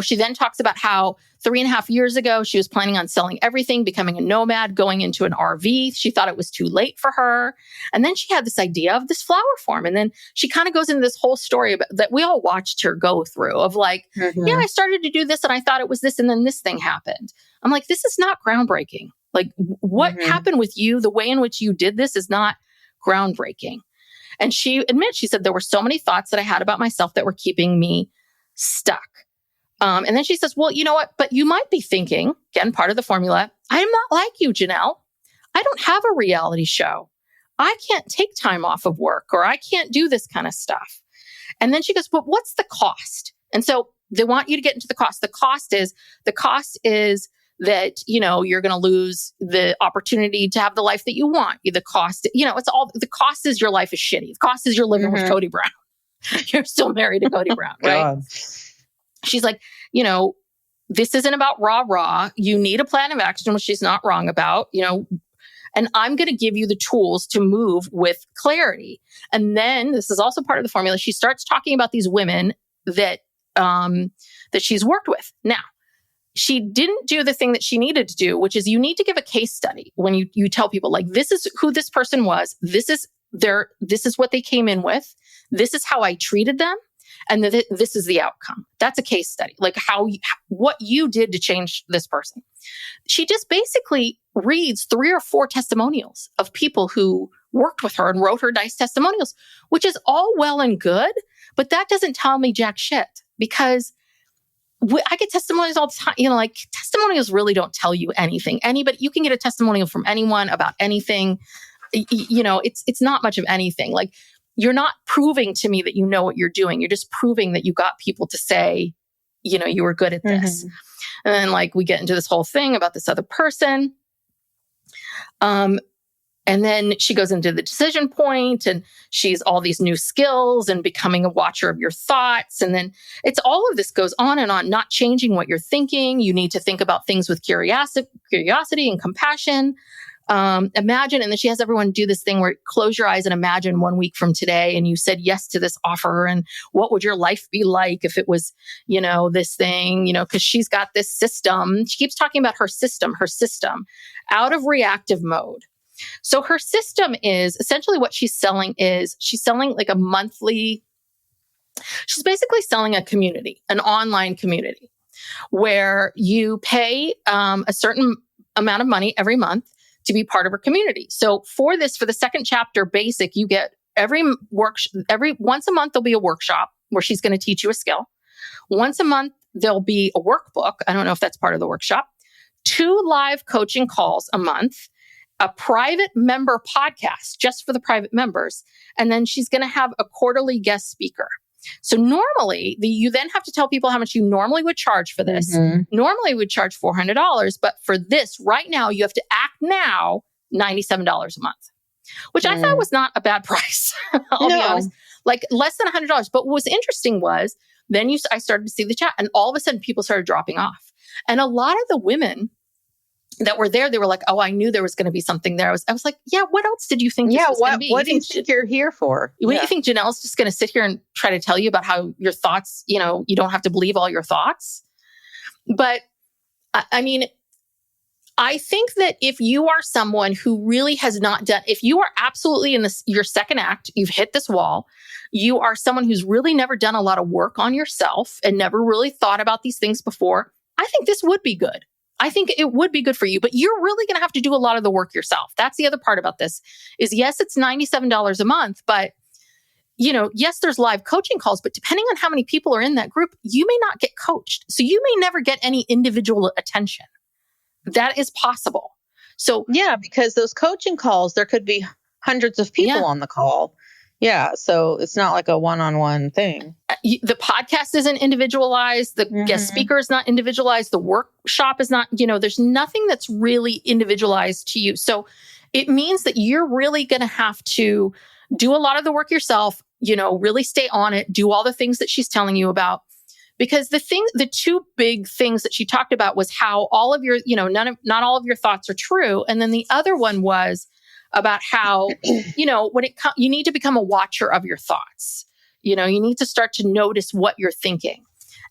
She then talks about how 3.5 years ago, she was planning on selling everything, becoming a nomad, going into an RV. She thought it was too late for her. And then she had this idea of this flower farm. And then she kind of goes into this whole story that we all watched her go through of like, yeah, I started to do this and I thought it was this. And then this thing happened. I'm like, this is not groundbreaking. Like what happened with you, the way in which you did this is not groundbreaking. And she admits, she said, there were so many thoughts that I had about myself that were keeping me stuck. And then she says, well, you know what? But you might be thinking, again, part of the formula, I am not like you, Janelle. I don't have a reality show. I can't take time off of work or I can't do this kind of stuff. And then she goes, but what's the cost? And so they want you to get into the cost. The cost is that, you're going to lose the opportunity to have the life that you want. The cost, the cost is your life is shitty. The cost is you're living with Kody Brown. You're still married to Kody Brown, right? God. She's like, this isn't about rah. You need a plan of action, which she's not wrong about, and I'm going to give you the tools to move with clarity. And then this is also part of the formula. She starts talking about these women that she's worked with. Now, she didn't do the thing that she needed to do, which is you need to give a case study when you tell people like, this is who this person was. This is what they came in with. This is how I treated them. And this is the outcome. That's a case study, like what you did to change this person. She just basically reads 3 or 4 testimonials of people who worked with her and wrote her nice testimonials, which is all well and good, but that doesn't tell me jack shit because I get testimonials all the time. Like testimonials really don't tell you anything. You can get a testimonial from anyone about anything. It's not much of anything. Like, you're not proving to me that you know what you're doing. You're just proving that you got people to say, you were good at this. And then like we get into this whole thing about this other person. And then she goes into the decision point and she's all these new skills and becoming a watcher of your thoughts. And then it's all of this goes on and on, not changing what you're thinking. You need to think about things with curiosity and compassion. Imagine, and then she has everyone do this thing where close your eyes and imagine 1 week from today and you said yes to this offer and what would your life be like if it was, this thing, because she's got this system. She keeps talking about her system out of reactive mode. So her system is essentially what she's selling like a monthly, she's basically selling a community, an online community where you pay a certain amount of money every month to be part of her community. So for the second chapter basic, you get once a month, there'll be a workshop where she's going to teach you a skill. Once a month, there'll be a workbook. I don't know if that's part of the workshop. 2 live coaching calls a month, a private member podcast just for the private members. And then she's going to have a quarterly guest speaker. So normally you then have to tell people how much you normally would charge for this. Normally we would charge $400, but for this right now, you have to act now $97 a month, which I thought was not a bad price. I'll be honest, like less than $100. But what was interesting was then I started to see the chat, and all of a sudden people started dropping off. And a lot of the women that were there, they were like, oh, I knew there was going to be something there. I was like, yeah, what else did you think this was going to be? What do you think you're here for? What do you think Janelle's just going to sit here and try to tell you about how your thoughts, you don't have to believe all your thoughts? But I mean, I think that if you are someone who really has not done, if you are absolutely in your second act, you've hit this wall, you are someone who's really never done a lot of work on yourself and never really thought about these things before, I think this would be good. I think it would be good for you, but you're really going to have to do a lot of the work yourself. That's the other part about this is, yes, it's $97 a month, but yes, there's live coaching calls, but depending on how many people are in that group, you may not get coached. So you may never get any individual attention. That is possible. So yeah, because those coaching calls, there could be hundreds of people on the call. Yeah. So it's not like a one-on-one thing. The podcast isn't individualized. The guest speaker is not individualized. The workshop is not, there's nothing that's really individualized to you. So it means that you're really going to have to do a lot of the work yourself, really stay on it, do all the things that she's telling you about. Because the 2 big things that she talked about was how all of your, not all of your thoughts are true. And then the other one was about how, you need to become a watcher of your thoughts. You need to start to notice what you're thinking.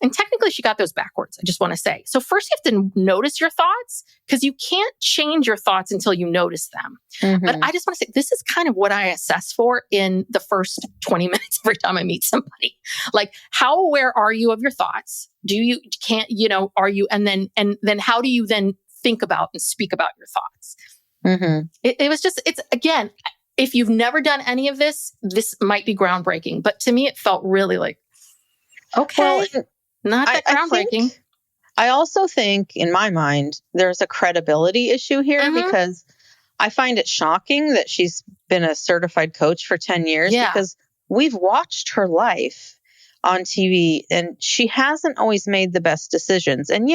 And technically she got those backwards, I just want to say. So first you have to notice your thoughts, because you can't change your thoughts until you notice them. But I just want to say, this is kind of what I assess for in the first 20 minutes every time I meet somebody. Like, how aware are you of your thoughts? Are you, and then how do you then think about and speak about your thoughts? It's again, if you've never done any of this might be groundbreaking, but to me, it felt really like, okay, not that groundbreaking. I also think in my mind, there's a credibility issue here because I find it shocking that she's been a certified coach for 10 years because we've watched her life on TV and she hasn't always made the best decisions. And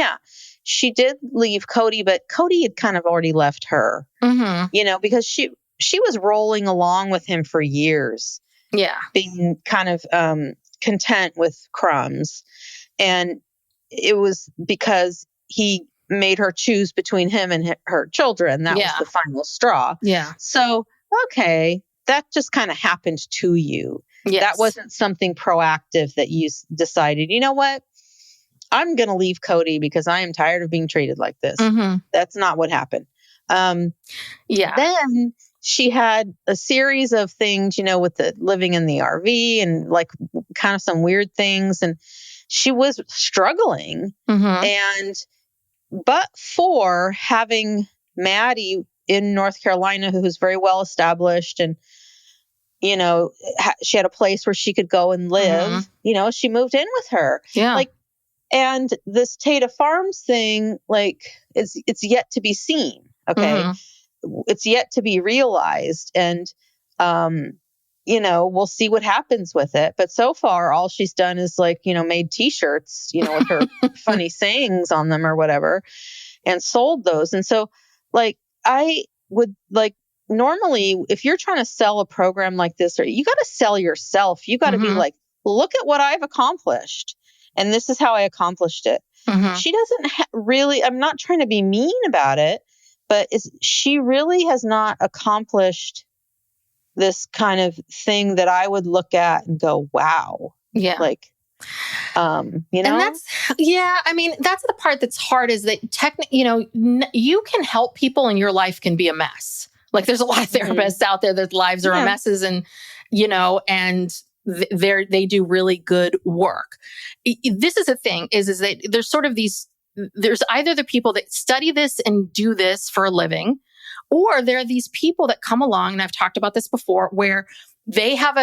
she did leave Kody, but Kody had kind of already left her, because she was rolling along with him for years. Yeah. Being kind of content with crumbs. And it was because he made her choose between him and her children. That was the final straw. Yeah. So, okay, that just kind of happened to you. Yes. That wasn't something proactive that you decided, you know what? I'm going to leave Kody because I am tired of being treated like this. That's not what happened. Then she had a series of things, with the living in the RV and like kind of some weird things. And she was struggling. But for having Maddie in North Carolina, who's very well established and, she had a place where she could go and live, she moved in with her. Yeah. And this Tata Farms thing, it's yet to be seen. Okay. It's yet to be realized. And, we'll see what happens with it. But so far, all she's done is made t-shirts, with her funny sayings on them or whatever, and sold those. And so I would normally, if you're trying to sell a program like this, or you got to sell yourself, you got to be like, look at what I've accomplished. And this is how I accomplished it. She doesn't really, I'm not trying to be mean about it, but she really has not accomplished this kind of thing that I would look at and go, wow. Yeah. And that's, that's the part that's hard is that you can help people and your life can be a mess. There's a lot of therapists out there that lives are messes and, and they do really good work. This is the thing is that there's sort of there's either the people that study this and do this for a living, Or there are these people that come along, and I've talked about this before, where they have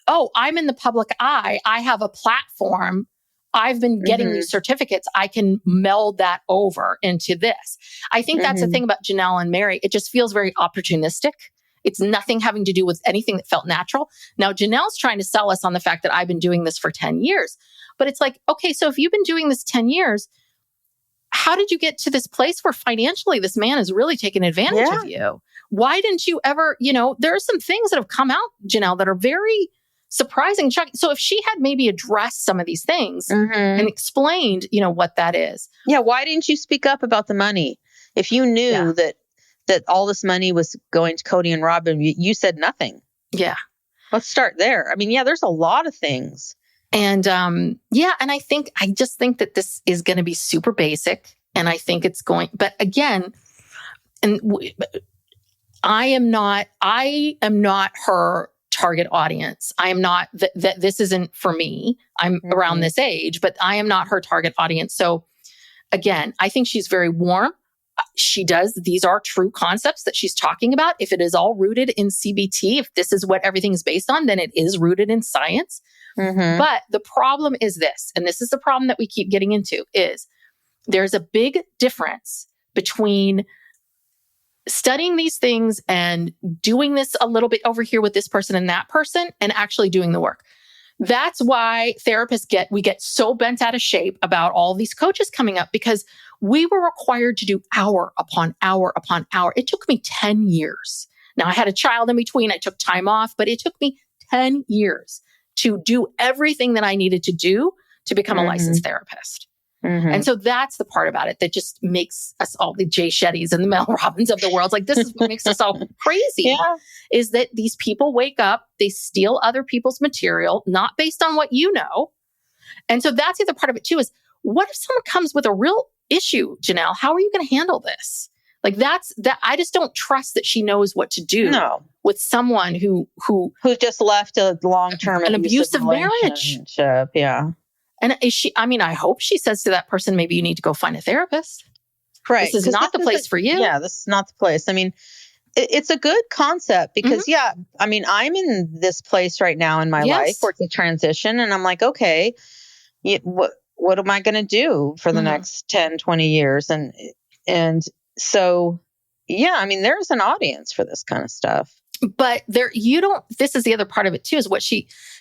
oh, I'm in the public eye. I have a platform. I've been getting these certificates. I can meld that over into this. I think that's the thing about Janelle and Meri. It just feels very opportunistic. It's nothing having to do with anything that felt natural. Now, Janelle's trying to sell us on the fact that I've been doing this for 10 years. But it's like, okay, so if you've been doing this 10 years, how did you get to this place where financially this man is really taking advantage of you? Why didn't you ever, there are some things that have come out, Janelle, that are very surprising. So if she had maybe addressed some of these things and explained, what that is. Yeah. Why didn't you speak up about the money? If you knew that all this money was going to Kody and Robyn, you said nothing. Yeah. Let's start there. I mean, there's a lot of things. And and I just think that this is going to be super basic, and I think it's going, but again, I am not her target audience. I am not that this isn't for me. I'm around this age, but I am not her target audience. So again, I think she's very warm. These are true concepts that she's talking about. If it is all rooted in CBT, if this is what everything is based on, then it is rooted in science. But the problem is this, and this is the problem that we keep getting into, is there's a big difference between studying these things and doing this a little bit over here with this person and that person and actually doing the work. That's why therapists get so bent out of shape about all these coaches coming up, because we were required to do hour upon hour upon hour. It took me 10 years. Now, I had a child in between. I took time off, but it took me 10 years to do everything that I needed to do to become a licensed therapist. And so that's the part about it that just makes us all the Jay Shettys and the Mel Robbins of the world. Like, this is what makes us all crazy, is that these people wake up, they steal other people's material, not based on what you know. And so that's the other part of it too, is what if someone comes with a real issue, Janelle? How are you going to handle this? Like, that's that. I just don't trust that she knows what to do with someone who just left a long-term an abusive marriage. Yeah. And I hope she says to that person, maybe you need to go find a therapist. Right. This is not the place for you. Yeah, this is not the place. I mean, it's a good concept because, I'm in this place right now in my life where it's a transition. And I'm like, okay, what am I going to do for the next 10, 20 years? And so, there's an audience for this kind of stuff. But this is the other part of it too, is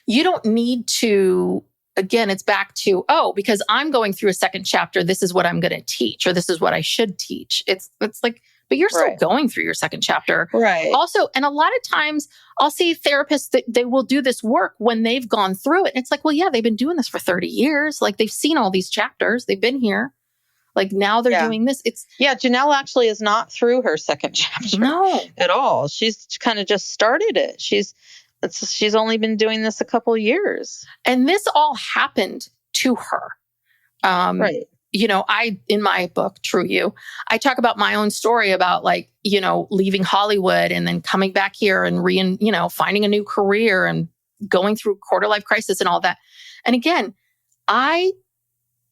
you don't need to, again, it's back to, because I'm going through a second chapter, this is what I'm going to teach, or this is what I should teach. It's like, but you're still going through your second chapter. Right. Also, and a lot of times I'll see therapists that they will do this work when they've gone through it. And it's like, well, they've been doing this for 30 years. Like, they've seen all these chapters. They've been here. Like, now they're doing this. Janelle actually is not through her second chapter at all. She's kind of just started it. She's only been doing this a couple of years. And this all happened to her. Right. In my book, True You, I talk about my own story about leaving Hollywood and then coming back here and finding a new career and going through quarter life crisis and all that. And again, I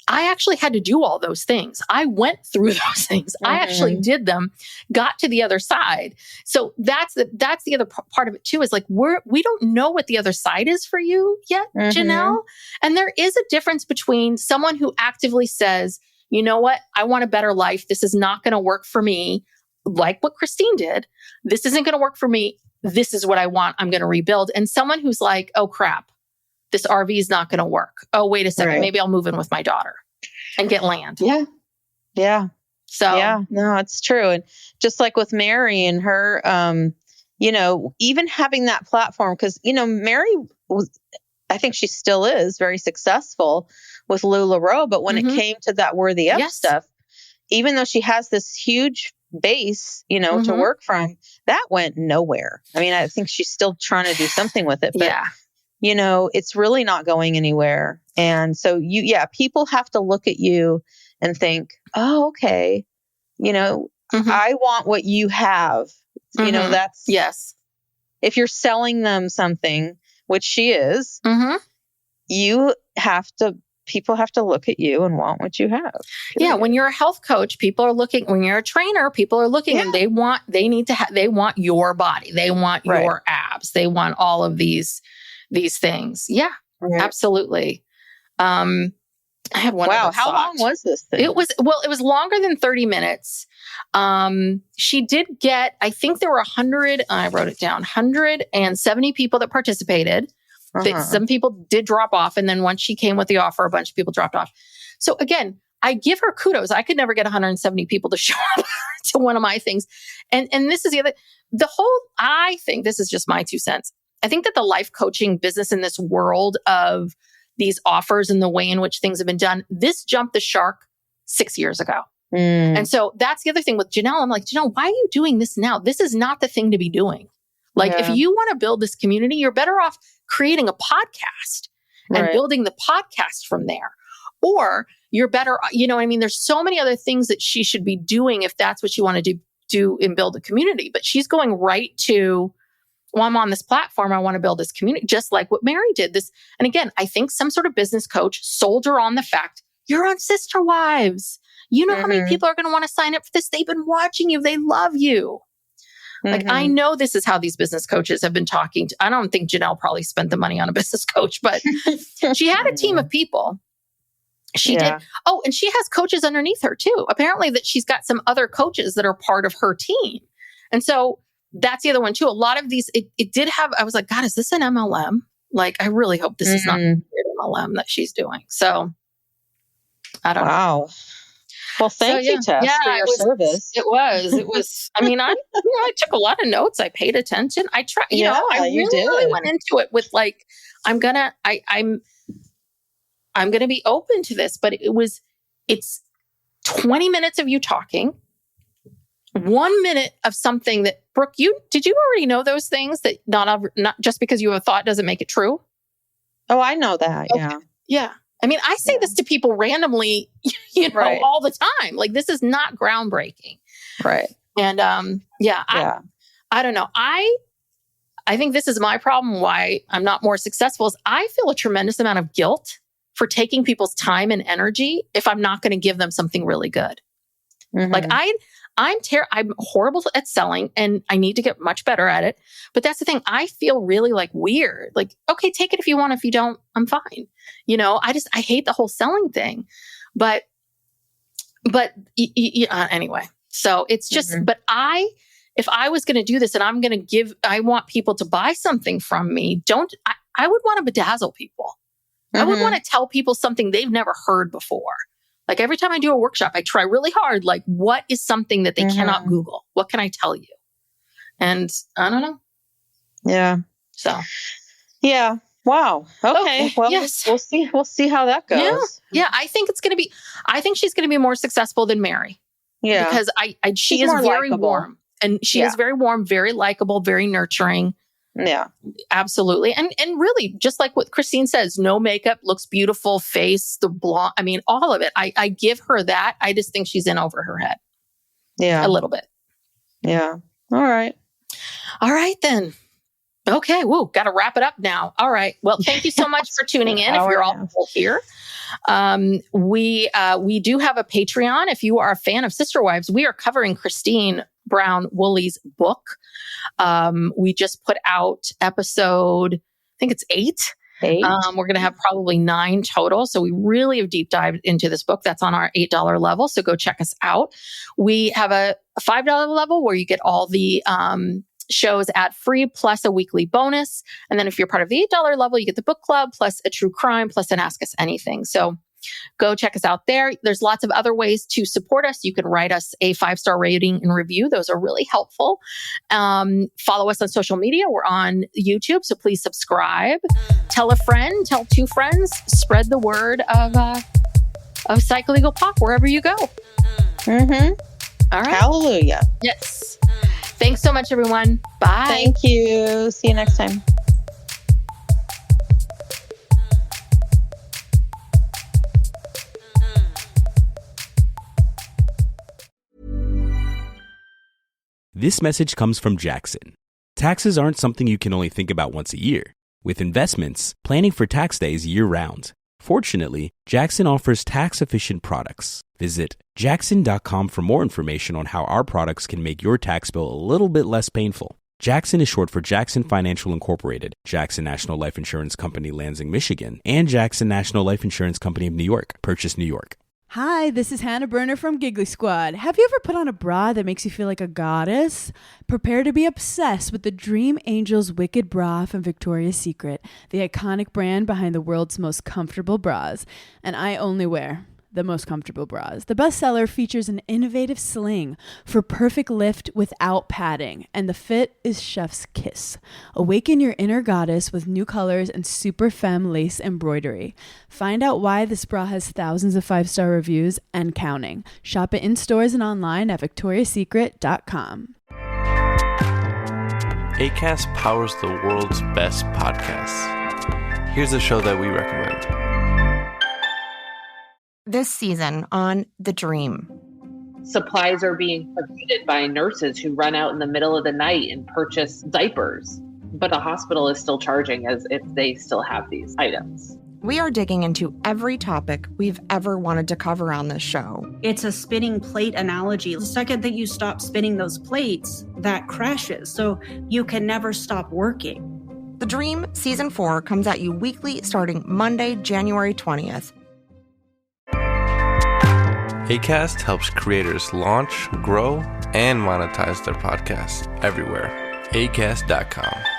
actually had to do all those things. I went through those things. I actually did them, got to the other side. So that's the other part of it too, is like, we don't know what the other side is for you yet, Janelle. And there is a difference between someone who actively says, you know what, I want a better life. This is not going to work for me. Like what Christine did. This isn't going to work for me. This is what I want. I'm going to rebuild. And someone who's like, oh crap, this RV is not going to work. Oh, wait a second. Maybe I'll move in with my daughter and get land. Yeah. Yeah. So, no, it's true. And just like with Meri and her, even having that platform, because, Meri was, I think she still is very successful with LuLaRoe. But when it came to that Worthy Up stuff, even though she has this huge base, to work from, that went nowhere. I mean, I think she's still trying to do something with it. But it's really not going anywhere. And so people have to look at you and think, oh, okay, I want what you have. That's, if you're selling them something, which she is, you have to people have to look at you and want what you have. Yeah. Period. When you're a health coach, people are looking, when you're a trainer, people are looking and they want your body. They want your abs. They want all of these things. Yeah, absolutely. I had one. Wow. Other How thought. long was this thing? It was longer than 30 minutes. She did get, I think there were 100, I wrote it down, 170 people that participated. Some people did drop off. And then once she came with the offer, a bunch of people dropped off. So again, I give her kudos. I could never get 170 people to show up to one of my things. And this is I think this is just my 2 cents. I think that the life coaching business in this world of these offers and the way in which things have been done, this jumped the shark 6 years ago. And so that's the other thing with Janelle. I'm like, Janelle, why are you doing this now? This is not the thing to be doing. Like, if you want to build this community, you're better off creating a podcast and building the podcast from there. Or you're better, there's so many other things that she should be doing if that's what you want to do and build a community. But she's going right to, well, I'm on this platform. I want to build this community, just like what Meri did. This, and again, I think some sort of business coach sold her on the fact you're on Sister Wives. You know how many people are going to want to sign up for this? They've been watching you. They love you. Like, I know this is how these business coaches have been talking. I don't think Janelle probably spent the money on a business coach, but she had a team of people. She did. Oh, and she has coaches underneath her too. Apparently that she's got some other coaches that are part of her team. And so that's the other one too. A lot of these, it did have, I was like, God, is this an MLM? Like, I really hope this is not an MLM that she's doing. So I don't know. Well, thank you, Tess, for your service. It was, I mean, I took a lot of notes. I paid attention. I tried, I really went into it with like, I'm going to be open to this, but it's 20 minutes of you talking, 1 minute of something that, Brooke, did you already know those things that not just because you have a thought doesn't make it true? Oh, I know that. Okay. Yeah. Yeah. I mean, I say this to people randomly, all the time. Like, this is not groundbreaking. Right. And, I don't know. I think this is my problem. Why I'm not more successful is I feel a tremendous amount of guilt for taking people's time and energy if I'm not going to give them something really good. Like I'm horrible at selling and I need to get much better at it. But that's the thing. I feel really like weird. Like, okay, take it if you want. If you don't, I'm fine. I hate the whole selling thing. But anyway, so it's just, but if I was going to do this and I want people to buy something from me, I would want to bedazzle people. I would want to tell people something they've never heard before. Like, every time I do a workshop, I try really hard. Like, what is something that they cannot Google? What can I tell you? And I don't know. Yeah. So. Yeah. Wow. Okay. Well, yes. We'll see how that goes. Yeah. I think she's going to be more successful than Meri. Yeah. Because she is very warm, and she is very warm, very likable, very nurturing. Yeah, absolutely. And really, just like what Christine says, no makeup, looks beautiful, face, the blonde. I mean, all of it. I give her that. I just think she's in over her head. Yeah. A little bit. Yeah. All right then. Okay. Woo. Got to wrap it up now. All right. Well, thank you so much for tuning in. If you're all here, we do have a Patreon. If you are a fan of Sister Wives, we are covering Christine Brown Woolley's book. We just put out episode, I think it's 8. We're going to have probably 9 total. So we really have deep dived into this book. That's on our $8 level. So go check us out. We have a $5 level where you get all the shows ad free plus a weekly bonus. And then if you're part of the $8 level, you get the book club plus a true crime plus an Ask Us Anything. So go check us out there. There's lots of other ways to support us. You can write us a 5-star rating and review. Those are really helpful. Follow us on social media. We're on YouTube, so please subscribe. Tell a friend, tell 2 friends. Spread the word of Psycholegal Pop wherever you go. All right. Hallelujah. Yes. Thanks so much, everyone. Bye. Thank you. See you next time. This message comes from Jackson. Taxes aren't something you can only think about once a year. With investments, planning for tax day is year-round. Fortunately, Jackson offers tax-efficient products. Visit Jackson.com for more information on how our products can make your tax bill a little bit less painful. Jackson is short for Jackson Financial Incorporated, Jackson National Life Insurance Company, Lansing, Michigan, and Jackson National Life Insurance Company of New York, Purchase, New York. Hi, this is Hannah Berner from Giggly Squad. Have you ever put on a bra that makes you feel like a goddess? Prepare to be obsessed with the Dream Angels Wicked Bra from Victoria's Secret, the iconic brand behind the world's most comfortable bras. And I only wear the most comfortable bras. The bestseller features an innovative sling for perfect lift without padding, and the fit is chef's kiss. Awaken your inner goddess with new colors and super femme lace embroidery. Find out why this bra has thousands of 5-star reviews and counting. Shop it in stores and online at victoriassecret.com. Acast powers the world's best podcasts. Here's a show that we recommend. This season on The Dream. Supplies are being provided by nurses who run out in the middle of the night and purchase diapers, but the hospital is still charging as if they still have these items. We are digging into every topic we've ever wanted to cover on this show. It's a spinning plate analogy. The second that you stop spinning those plates, that crashes. So you can never stop working. The Dream Season 4 comes at you weekly starting Monday, January 20th. Acast helps creators launch, grow, and monetize their podcasts everywhere. Acast.com.